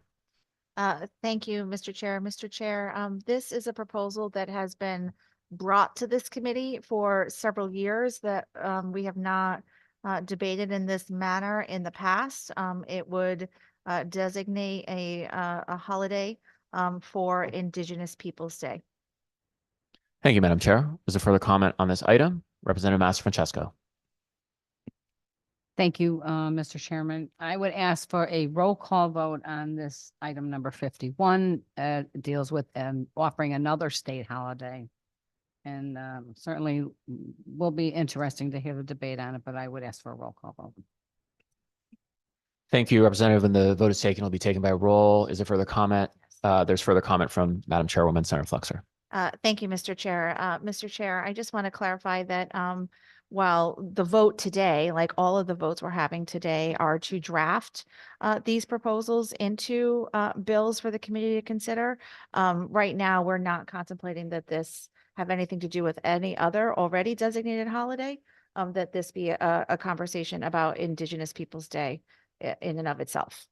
Thank you, Mr. Chair. Mr. Chair, this is a proposal that has been brought to this committee for several years that we have not debated in this manner in the past. It would designate a holiday for Indigenous Peoples Day. Thank you, Madam Chair. Is there further comment on this item? Representative Master-Francesco. Thank you, Mr. Chairman. I would ask for a roll call vote on this item number 51. Deals with offering another state holiday. And certainly will be interesting to hear the debate on it, but I would ask for a roll call vote. Thank you, Representative. When the vote is taken, it will be taken by roll. Is there further comment? There's further comment from Madam Chairwoman, Senator Flexer. Thank you, Mr. Chair. Mr. Chair, I just want to clarify that while the vote today, like all of the votes we're having today, are to draft these proposals into bills for the committee to consider, right now we're not contemplating that this have anything to do with any other already designated holiday, that this be a conversation about Indigenous Peoples Day in and of itself.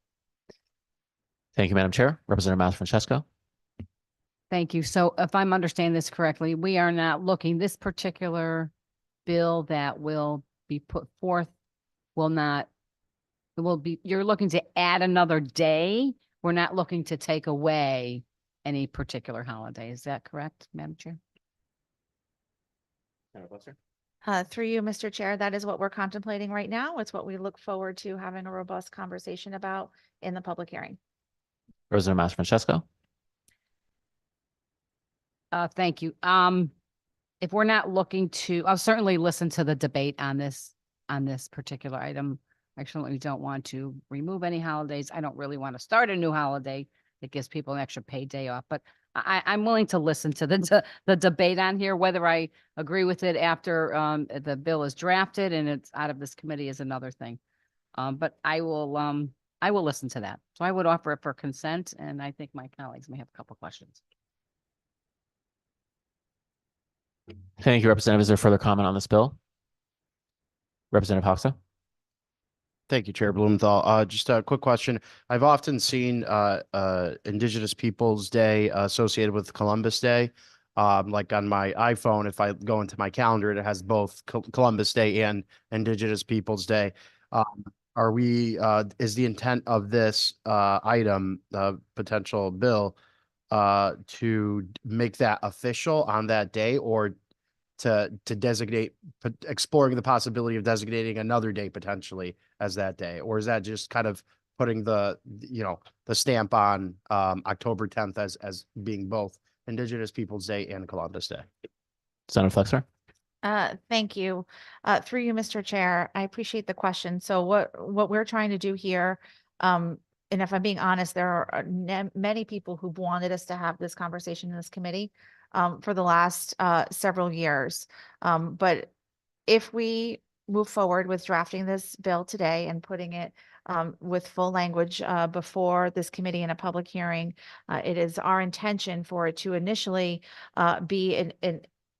Thank you, Madam Chair. Representative Master-Francesco. Thank you. So if I'm understanding this correctly, we are not looking, this particular bill that will be put forth will not, it will be, you're looking to add another day. We're not looking to take away any particular holiday. Is that correct, Madam Chair? Through you, Mr. Chair, that is what we're contemplating right now. It's what we look forward to having a robust conversation about in the public hearing. Representative Master-Francesco. Thank you. If we're not looking to, I'll certainly listen to the debate on this particular item. I certainly don't want to remove any holidays. I don't really want to start a new holiday that gives people an extra paid day off, but I'm willing to listen to the debate on here. Whether I agree with it after the bill is drafted and it's out of this committee is another thing. But I will listen to that. So I would offer it for consent, and I think my colleagues may have a couple questions. Thank you, Representative. Is there further comment on this bill? Representative Hoxha? Thank you, Chair Blumenthal. Just a quick question. I've often seen Indigenous Peoples Day associated with Columbus Day. Like on my iPhone, if I go into my calendar, it has both Columbus Day and Indigenous Peoples Day. Are we, is the intent of this item, potential bill, to make that official on that day, or to designate, exploring the possibility of designating another day potentially as that day? Or is that just kind of putting the stamp on October 10th as being both Indigenous Peoples Day and Columbus Day? Senator Flexer? Thank you. Through you, Mr. Chair, I appreciate the question. So what we're trying to do here, and if I'm being honest, there are many people who've wanted us to have this conversation in this committee for the last several years. But if we move forward with drafting this bill today and putting it with full language before this committee in a public hearing, it is our intention for it to initially be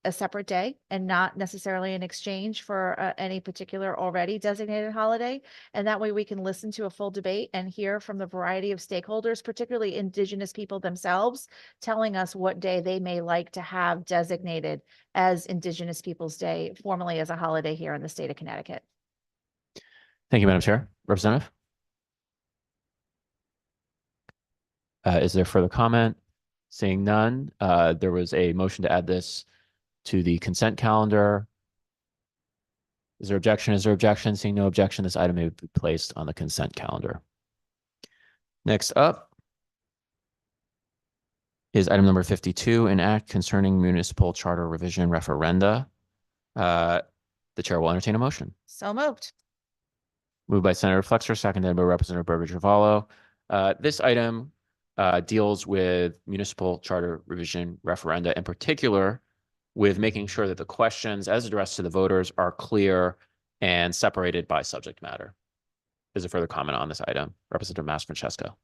a separate day and not necessarily in exchange for any particular already designated holiday. And that way we can listen to a full debate and hear from the variety of stakeholders, particularly Indigenous people themselves, telling us what day they may like to have designated as Indigenous Peoples Day, formally as a holiday here in the state of Connecticut. Thank you, Madam Chair. Representative? Is there further comment? Seeing none, there was a motion to add this to the consent calendar. Is there objection? Is there objection? Seeing no objection, this item may be placed on the consent calendar. Next up is item number 52, an act concerning municipal charter revision referenda. The chair will entertain a motion. So moved. Moved by Senator Flexer, seconded by Representative Berger-Javallo. This item deals with municipal charter revision referenda, in particular with making sure that the questions as addressed to the voters are clear and separated by subject matter. Is there further comment on this item? Representative Mastrofrancesco.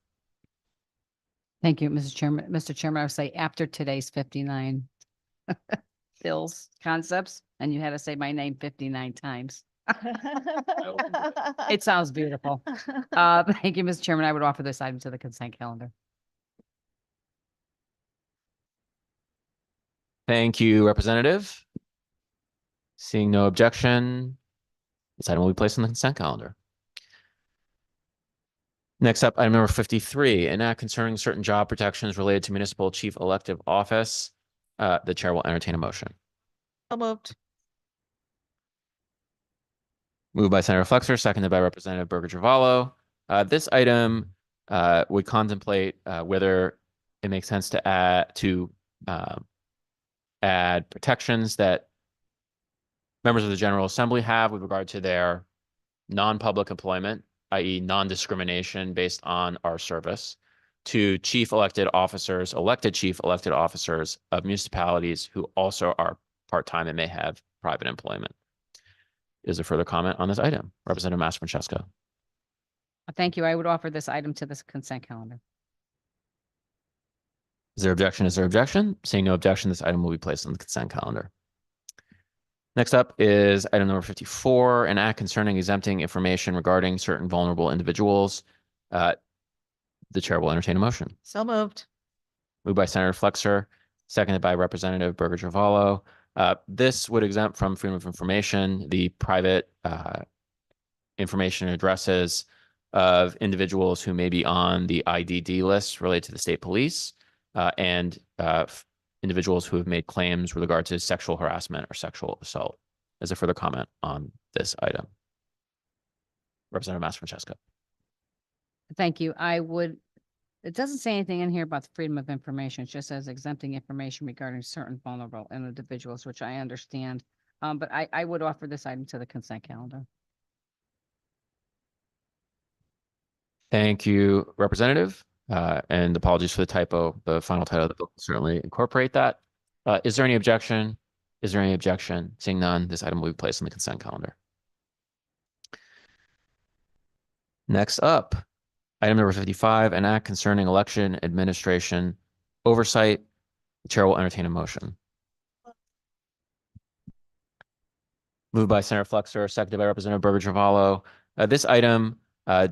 Thank you, Mr. Chairman. Mr. Chairman, I would say after today's 59 bills, concepts, and you had to say my name 59 times. It sounds beautiful. Thank you, Mr. Chairman. I would offer this item to the consent calendar. Thank you, Representative. Seeing no objection, this item will be placed on the consent calendar. Next up, item number 53, an act concerning certain job protections related to municipal chief elective office. The chair will entertain a motion. So moved. Moved by Senator Flexer, seconded by Representative Berger-Javallo. This item would contemplate whether it makes sense to add protections that members of the General Assembly have with regard to their non-public employment, i.e. non-discrimination based on our service, to elected chief elected officers of municipalities who also are part-time and may have private employment. Is there further comment on this item? Representative Mastrofrancesco. Thank you. I would offer this item to this consent calendar. Is there objection? Is there objection? Seeing no objection, this item will be placed on the consent calendar. Next up is item number 54, an act concerning exempting information regarding certain vulnerable individuals. The chair will entertain a motion. So moved. Moved by Senator Flexer, seconded by Representative Berger-Javallo. This would exempt from freedom of information the private information addresses of individuals who may be on the IDD list related to the state police and individuals who have made claims with regard to sexual harassment or sexual assault. Is there further comment on this item? Representative Mastrofrancesco. Thank you. It doesn't say anything in here about the freedom of information. It just says exempting information regarding certain vulnerable individuals, which I understand. But I would offer this item to the consent calendar. Thank you, Representative. And apologies for the typo. The final title of the bill will certainly incorporate that. Is there any objection? Is there any objection? Seeing none, this item will be placed on the consent calendar. Next up, item number 55, an act concerning election administration oversight. The chair will entertain a motion. Moved by Senator Flexer, seconded by Representative Burger Giavalo. This item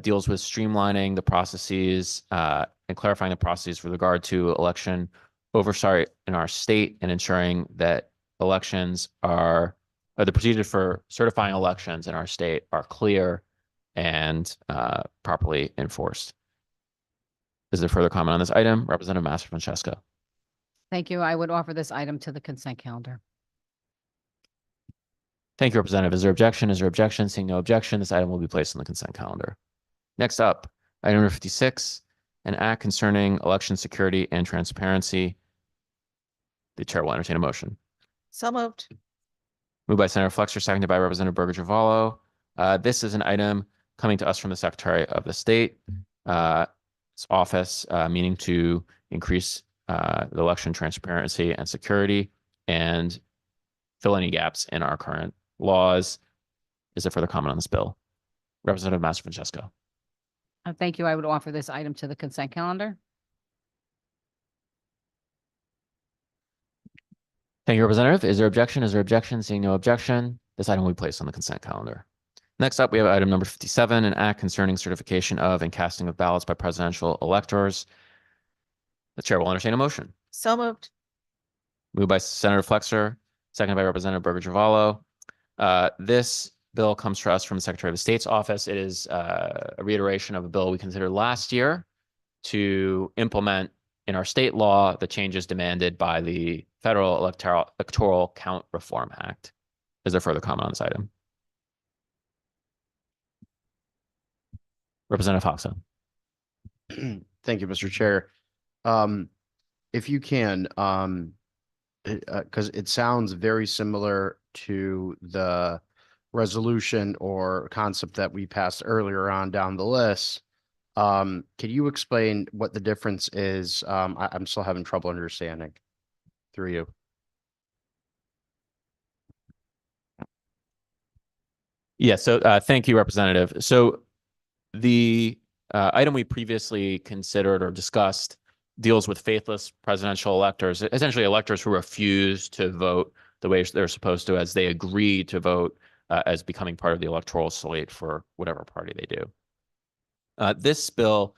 deals with streamlining the processes and clarifying the processes with regard to election oversight in our state and ensuring that elections are, the procedures for certifying elections in our state are clear and properly enforced. Is there further comment on this item? Representative Master Francesco. Thank you. I would offer this item to the consent calendar. Thank you, Representative. Is there objection? Is there objection? Seeing no objection, this item will be placed on the consent calendar. Next up, item number 56, an act concerning election security and transparency. The chair will entertain a motion. So moved. Moved by Senator Flexer, seconded by Representative Burger Giavalo. This is an item coming to us from the Secretary of the State. Office, meaning to increase the election transparency and security and fill any gaps in our current laws. Is there further comment on this bill? Representative Master Francesco. Thank you. I would offer this item to the consent calendar. Thank you, Representative. Is there objection? Is there objection? Seeing no objection, this item will be placed on the consent calendar. Next up, we have item number 57, an act concerning certification of and casting of ballots by presidential electors. The chair will entertain a motion. So moved. Moved by Senator Flexer, seconded by Representative Burger Giavalo. This bill comes to us from the Secretary of the State's office. It is a reiteration of a bill we considered last year to implement in our state law the changes demanded by the Federal Electoral Count Reform Act. Is there further comment on this item? Representative Hoxha. Thank you, Mr. Chair. If you can, because it sounds very similar to the resolution or concept that we passed earlier on down the list. Can you explain what the difference is? I'm still having trouble understanding through you. Yeah, so thank you, Representative. So the item we previously considered or discussed deals with faithless presidential electors, essentially electors who refuse to vote the way they're supposed to, as they agree to vote as becoming part of the electoral slate for whatever party they do. This bill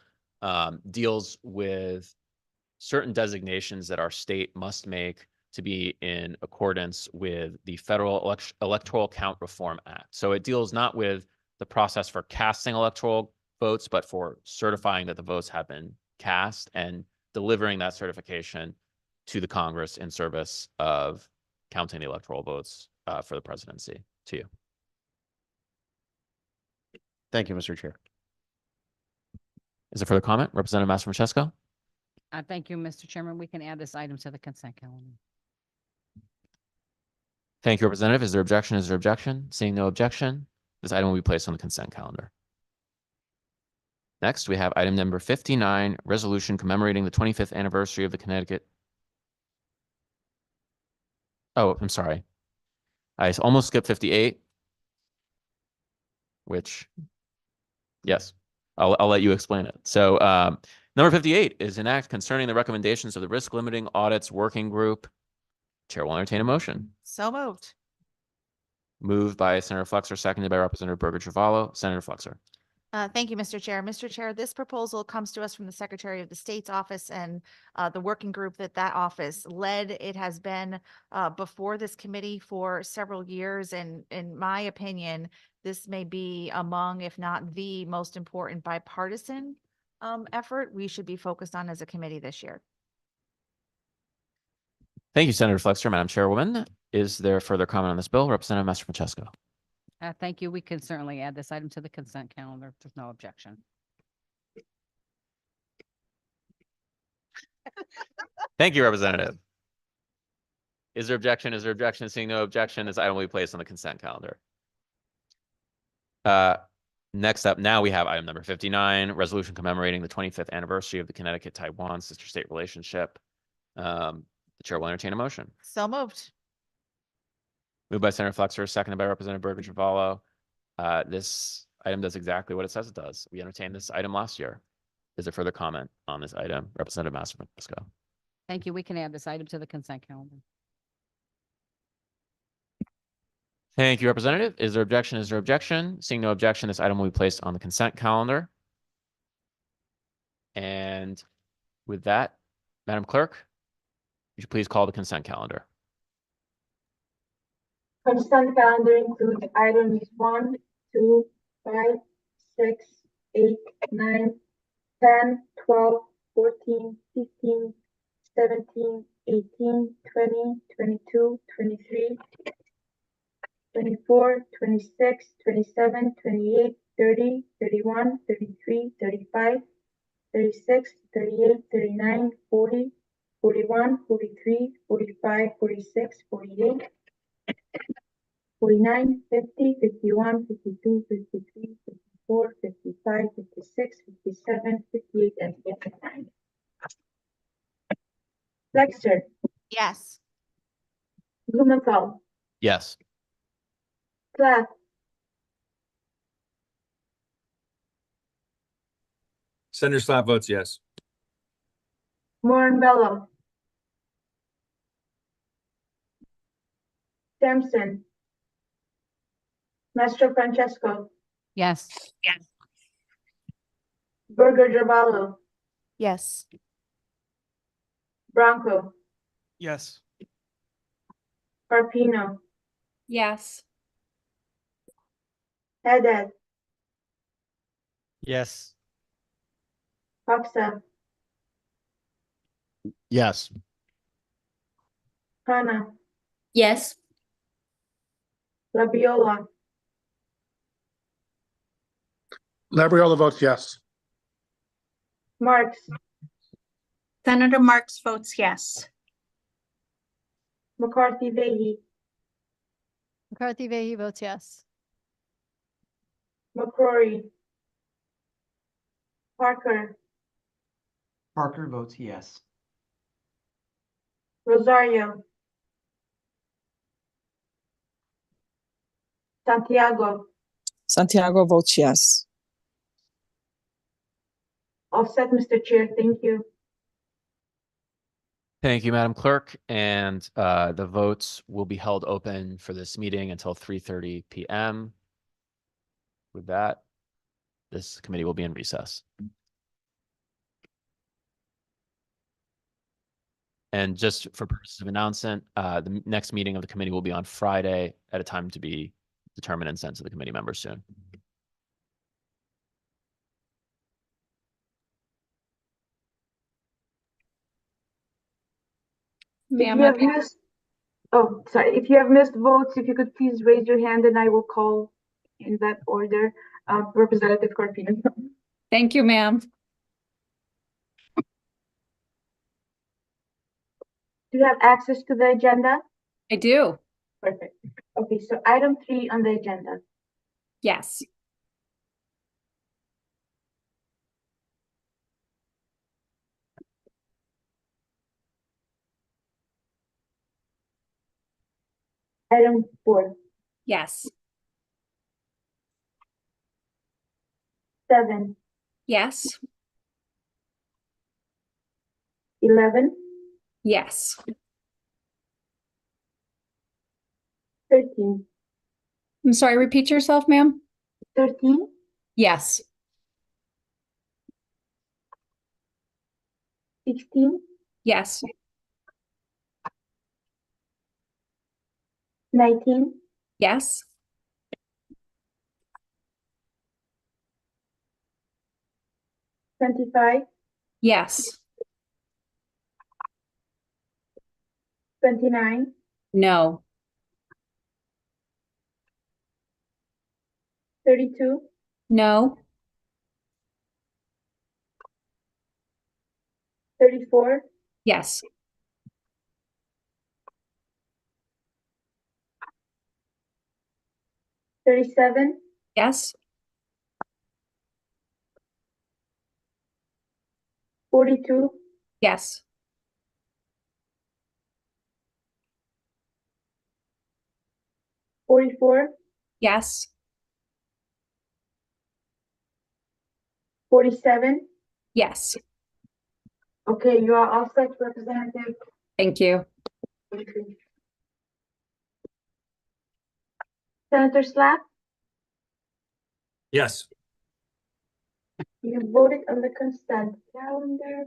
deals with certain designations that our state must make to be in accordance with the Federal Electoral Count Reform Act. So it deals not with the process for casting electoral votes, but for certifying that the votes have been cast and delivering that certification to the Congress in service of counting the electoral votes for the presidency. To you. Thank you, Mr. Chair. Is there further comment? Representative Master Francesco? Thank you, Mr. Chairman. We can add this item to the consent calendar. Thank you, Representative. Is there objection? Is there objection? Seeing no objection, this item will be placed on the consent calendar. Next, we have item number 59, resolution commemorating the 25th anniversary of the Connecticut. Oh, I'm sorry. I almost skipped 58, which, yes, I'll let you explain it. So number 58 is an act concerning the recommendations of the Risk Limiting Audits Working Group. Chair will entertain a motion. So moved. Moved by Senator Flexer, seconded by Representative Burger Giavalo. Senator Flexer. Thank you, Mr. Chair. Mr. Chair, this proposal comes to us from the Secretary of the State's office and the working group that office led. It has been before this committee for several years, and in my opinion, this may be among, if not the most important bipartisan effort we should be focused on as a committee this year. Thank you, Senator Flexer. Madam Chairwoman, is there further comment on this bill? Representative Master Francesco. Thank you. We can certainly add this item to the consent calendar if there's no objection. Thank you, Representative. Is there objection? Is there objection? Seeing no objection, this item will be placed on the consent calendar. Next up, now we have item number 59, resolution commemorating the 25th anniversary of the Connecticut-Taiwan sister state relationship. The chair will entertain a motion. So moved. Moved by Senator Flexer, seconded by Representative Burgess Ravallo. This item does exactly what it says it does. We entertained this item last year. Is there further comment on this item? Representative Master-Francisco. Thank you. We can add this item to the consent calendar. Thank you, Representative. Is there objection? Is there objection? Seeing no objection, this item will be placed on the consent calendar. And with that, Madam Clerk, would you please call the consent calendar? Consent calendar includes items 1, 2, 5, 6, 8, 9, 10, 12, 14, 15, 17, 18, 20, 22, 23, 24, 26, 27, 28, 30, 31, 33, 35, 36, 38, 39, 40, 41, 43, 45, 46, 48, 49, 50, 51, 52, 53, 54, 55, 56, 57, 58, and 59. Flexer, Yes. Blumenthal, Yes. Plath, Senator Slav votes yes. Moran-Bello, Sampson, Mastro Francesco, Yes. Burger Gerballo, Yes. Bronco, Yes. Carpino, Yes. Haddad, Yes. Hoxa, Yes. Hana, Yes. Labiola, Labriola votes yes. Marks, Senator Marks votes yes. McCarthy Vehi, McCarthy Vehi votes yes. McCrory, Parker, Parker votes yes. Rosario, Santiago, Santiago votes yes. all set, Mr. Chair, thank you. Thank you, Madam Clerk. And the votes will be held open for this meeting until 3:30 p.m. With that, this committee will be in recess. And just for purposes of announcement, the next meeting of the committee will be on Friday at a time to be determined and sent to the committee members soon. If you have missed, oh, sorry, if you have missed votes, if you could please raise your hand and I will call in that order. Representative Carpino. Thank you, ma'am. Do you have access to the agenda? I do. Perfect. Okay, so item 3 on the agenda. Yes. Item 4, Yes. 7, Yes. 11, Yes. 13, I'm sorry, repeat yourself, ma'am? 13, Yes. 16, Yes. 19, Yes. 25, Yes. 29, No. 32, No. 34, Yes. 37, Yes. 42, Yes. 44, Yes. 47. Yes. Okay, you are all set, Representative. Thank you. Senator Slack, Yes. you voted on the consent calendar.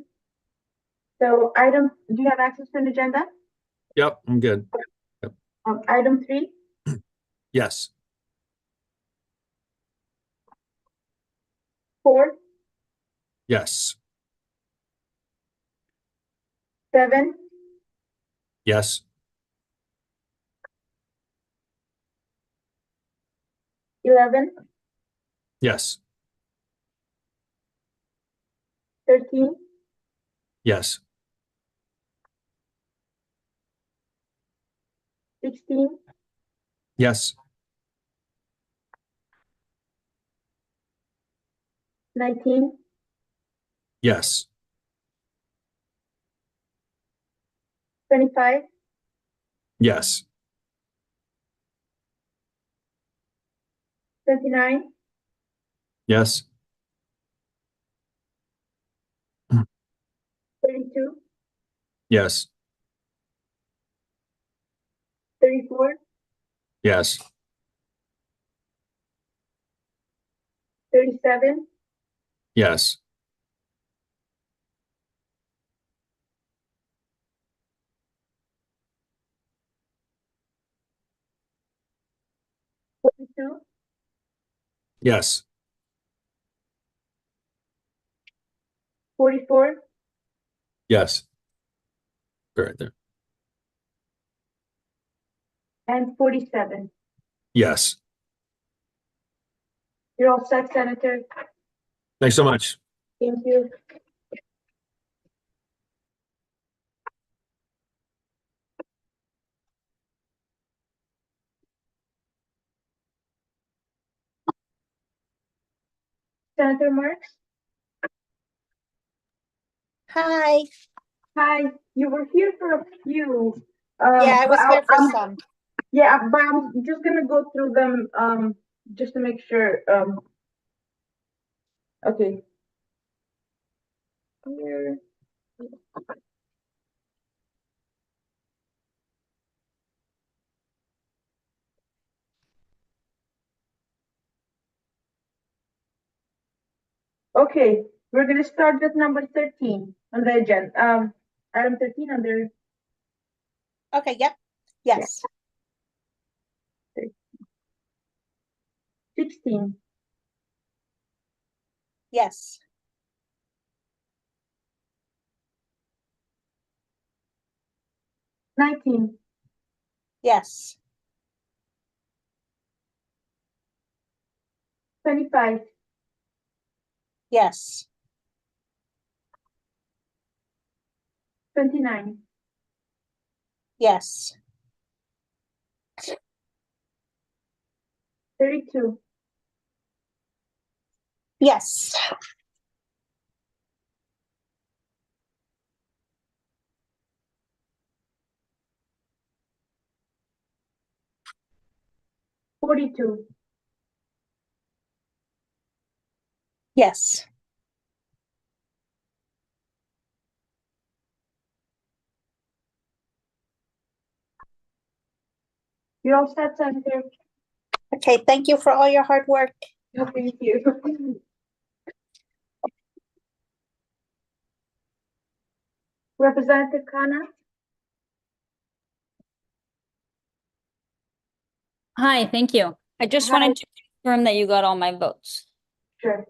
So do you have access to an agenda? Yep, I'm good. Item 3, Yes. 4, Yes. 7, Yes. 11, Yes. 13, Yes. 16, Yes. 19, Yes. 25, Yes. 29, Yes. 32, Yes. 34, Yes. 37, Yes. 42, Yes. 44, Yes. Right there. and 47. Yes. You're all set, Senator. Thanks so much. Thank you. Senator Marks? Hi. Hi, you were here for a few. Yeah, I but was here for I'm- some. Yeah, but I'm just gonna go through them, just to make sure, okay. Here. Okay, we're gonna start with number 13 on the agenda. Item 13 under Okay, yep. Yes. 16, Yes. 19, Yes. 25, Yes. 29, Yes. 32, Yes. 42, Yes. you're all set, Senator. Okay, thank you for all your hard work. No, thank you. Representative Khanna? Hi, thank you. I just Hi. wanted to confirm that you got all my votes. Sure.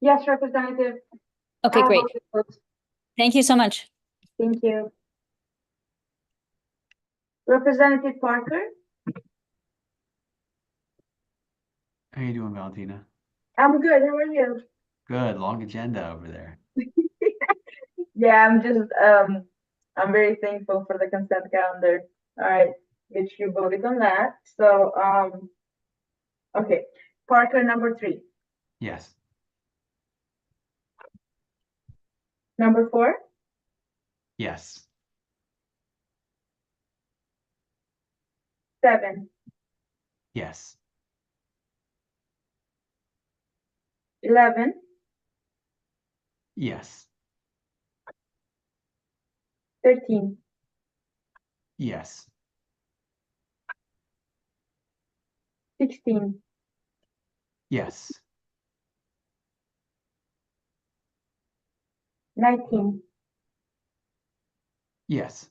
Yes, Representative. Okay, I great. vote. Thank you so much. Thank you. Representative Parker? How you doing, Valentina? I'm good. How are you? Good, long agenda over there. Yeah, I'm very thankful for the consent calendar. All right, which you voted on that. So, okay, Parker, number 3. Yes. Number 4, Yes. 7, Yes. 11, Yes. 13, Yes. 16, Yes. 19, Yes.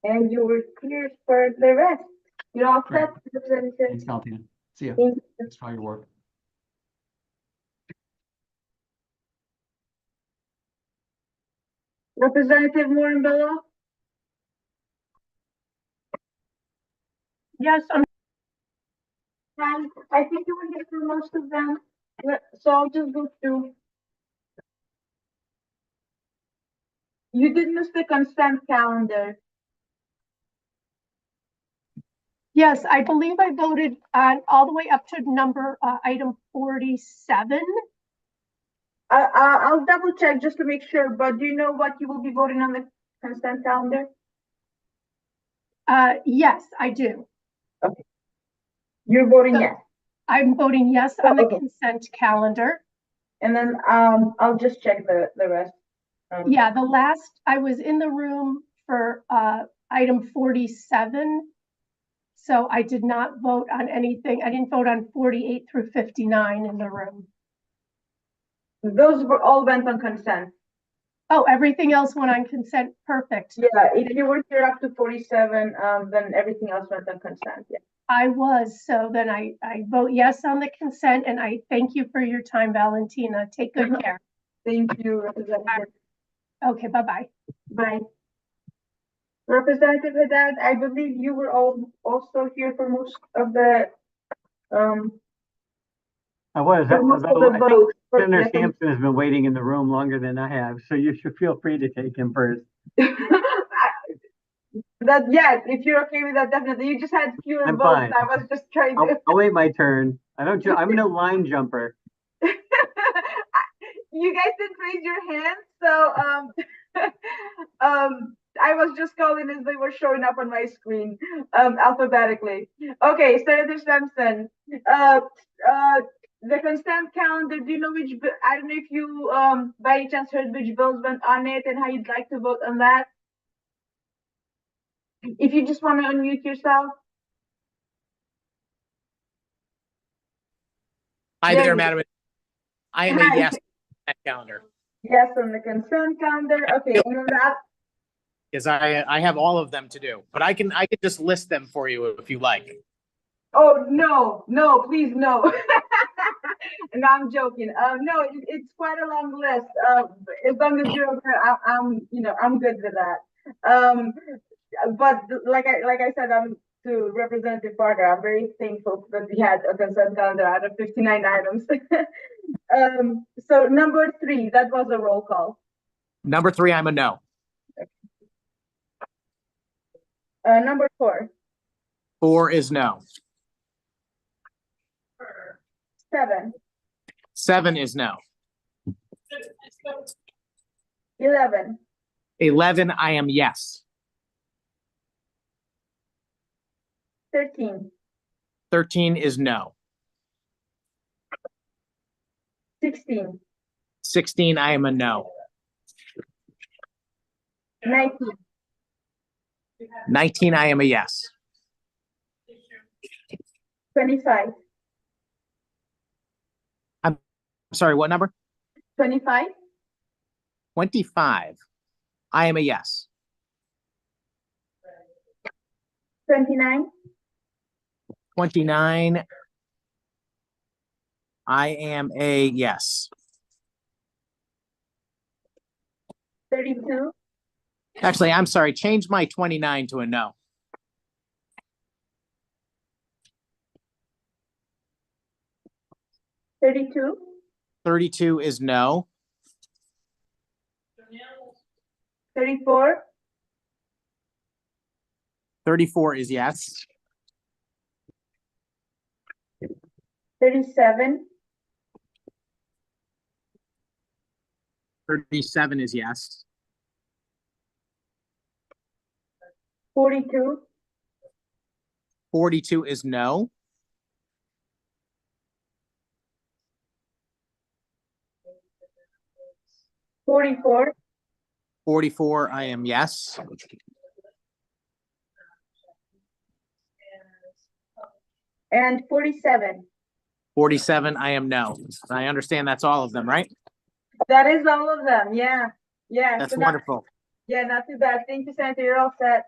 and you were cleared for the rest. You're all set, Great. Representative. Thanks, Valentina. See ya. Thank you. Thanks for all your work. Representative Morinbello? Yes, I think you were here for most of them, so I'll just go through. You did miss the consent calendar. Yes, I believe I voted on all the way up to number, item 47. I'll double check just to make sure, but do you know what you will be voting on the consent calendar? Yes, I do. You're voting So- yes. I'm voting yes on the Okay. consent calendar. And then, I'll just check the rest. Yeah, the last, I was in the room for, item 47. So I did not vote on anything. I didn't vote on 48 through 59 in the room. Those were all went on consent. Oh, everything else went on consent. Perfect. Yeah, if you were here up to 47, then everything else went on consent, yeah. I was, so then I vote yes on the consent, and I thank you for your time, Valentina. Take good care. Thank you, Representative. Okay, bye-bye. Bye. Representative Haddad, I believe you were also here for most of the, I was. for most of Although the I think votes. Senator Sampson has been waiting in the room longer than I have, so you should feel free to take him first. That, yeah, if you're okay with that, definitely. You just had fewer I'm votes. fine. I was just trying I'll, to. I'll wait my turn. I'm no line jumper. You guys didn't raise your hands, so I was just calling as they were showing up on my screen, alphabetically. Okay, Senator Sampson, the consent calendar. Do you know which? I don't know if you by any chance heard which bills went on it and how you'd like to vote on that. If you just want to unmute yourself. Hi There there, you go. Madam. I am a Hi. yes on that calendar Yes, on the consent calendar. Okay, and on that. because I have all of them to do, but I can just list them for you if you like. Oh, no, please, no. No, I'm joking. No, it's quite a long list. As long as you're okay, I'm good with that. But like I said, I'm to Representative Parker. I'm very thankful that we had a consent calendar out of 59 items. So number 3, that was a roll call. Number 3, I'm a no. Number 4. 4 is no. 7. 7 is no. 11. 11, I am yes. 13. 13 is no. 16. 16, I am a no. 19. 19, I am a yes. 25. Sorry, what number? 25. 25. I am a yes. 29. 29. I am a yes. 32. Actually, I'm sorry, change my 29 to a no. 32. 32 is no. 34. 34 is yes. 37. 37 is yes. 42. 42 is no. 44. 44, I am yes. And 47. 47, I am no. I understand that's all of them, right? That is all of them. Yeah. Yeah. That's so wonderful. Yeah, not too bad. Thank you, Senator. You're all set.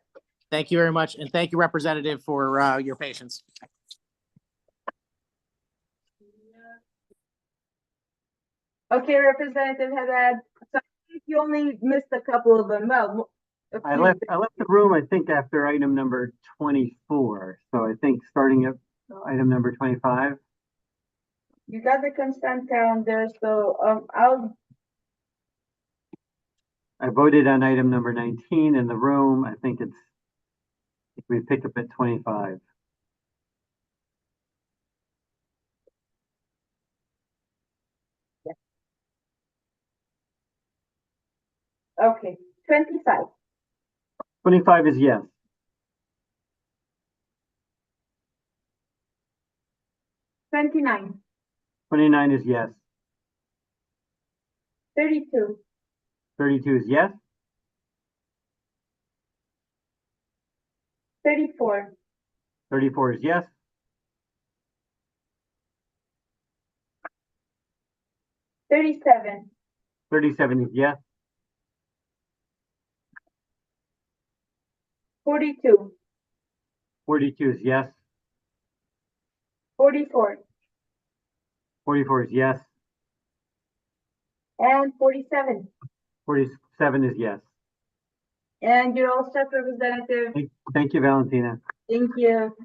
Thank you very much. And thank you, Representative, for your patience. Okay, Representative Haddad. So I think you only missed a couple of them. Well, a I few. left the room, I think, after item number 24. So I think starting at item number 25. You got the consent calendar, so I voted on item number 19 in the room. I think we pick up at 25. okay. 25. 25 is yes. 29. 29 is yes. 32. 32 is yes. 34. 34 is yes. 37. 37 is yes. 42. 42 is yes. 44. 44 is yes. And 47. 47 is yes. And you're all set, Representative. Thank you, Valentina. Thank you.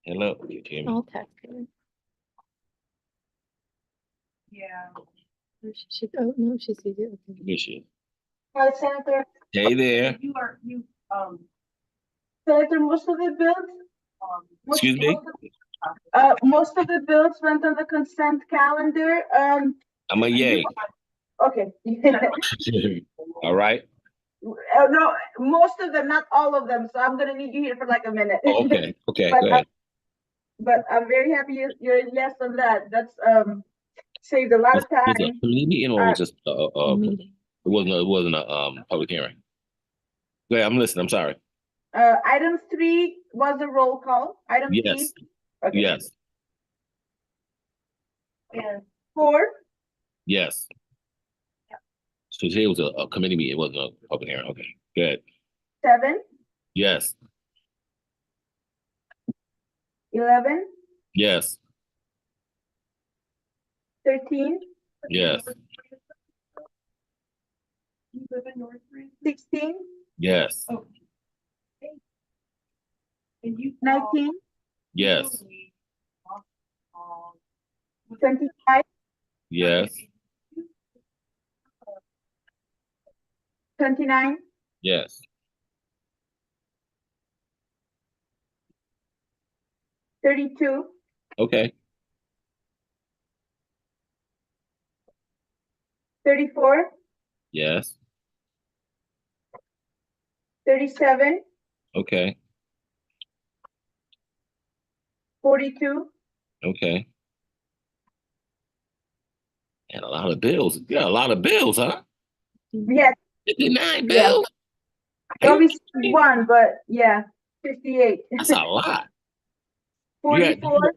Hello, can you hear me? I'll text her. Yeah. Oh, no, she sees it. Okay. Here she is. Hi, Senator. Hey there. Senator, most of the bills, Excuse me? most of the bills went on the consent calendar. I'm a yay. Okay. All right. No, most of them, not all of them. So I'm gonna need you here for like a minute. Oh, okay. Okay. But, Go ahead. But I'm very happy you're a yes on that. That's saved a lot of Was it a time. committee meeting or was it just Meeting. it wasn't a public hearing? Go ahead, I'm listening. I'm sorry. Item 3 was a roll call. Item Yes. 3. Okay. Yes. And 4, Yes. So today was a committee meeting. It wasn't a public hearing. Okay. Good. 7, Yes. 11, Yes. 13, Yes. 16, Yes. 19, Yes. 25, Yes. 29, Yes. 32, Okay. 34, Yes. 37, Okay. 42, Okay. And a lot of bills. Yeah, a lot of bills, huh? yes, 59 yeah. bills? Obviously 1, but yeah, 58. That's a lot. You had 44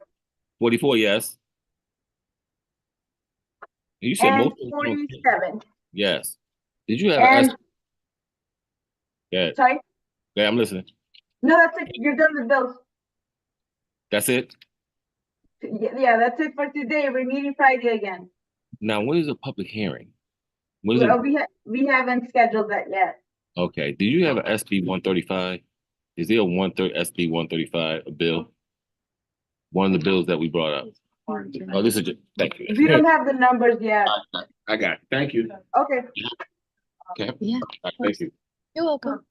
44, yes. You said and most of them. 47. Yes. Did you have And an Yeah. sorry, Yeah, I'm listening. no, that's it. You're done with bills. That's it. Yeah, that's it for today. We're meeting Friday again. Now, when is a public hearing? When is Well, it? we haven't scheduled that yet. Okay. Do you have an SB 135? Is there a 130 SB 135 a bill? One of the bills that we brought up. Oh, this is just, thank you. We don't have the numbers yet. I got it. Thank you. Okay. Okay. Yeah. Thank you. You're welcome.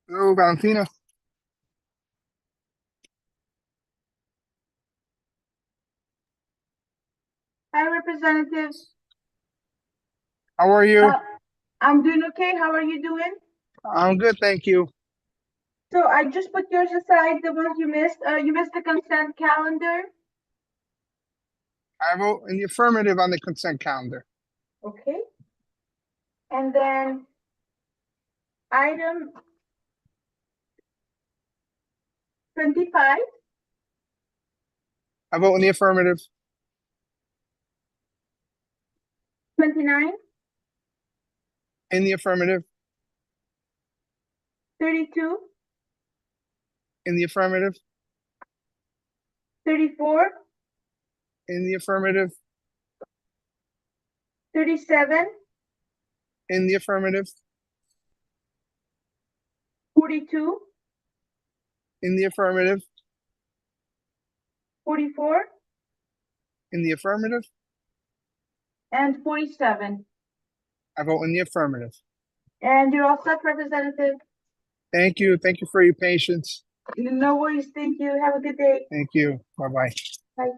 Hello, Valentina. Hi, Representative. How are you? I'm doing okay. How are you doing? I'm good, thank you. So I just put yours aside, the ones you missed. You missed the consent calendar. I vote in the affirmative on the consent calendar. Okay. And then item 25, I vote in the affirmative. 29, In the affirmative. 32, In the affirmative. 34, In the affirmative. 37, In the affirmative. 42, In the affirmative. 44, In the affirmative. and 47. I vote in the affirmative. And you're all set, Representative. Thank you. Thank you for your patience. No worries. Thank you. Have a good day. Thank you. Bye-bye. Bye.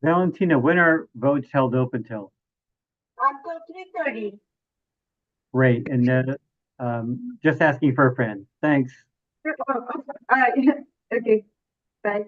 Valentina, when are votes held open till? Until 3:30. Great, and just asking for a friend. Thanks. All right. Okay, bye.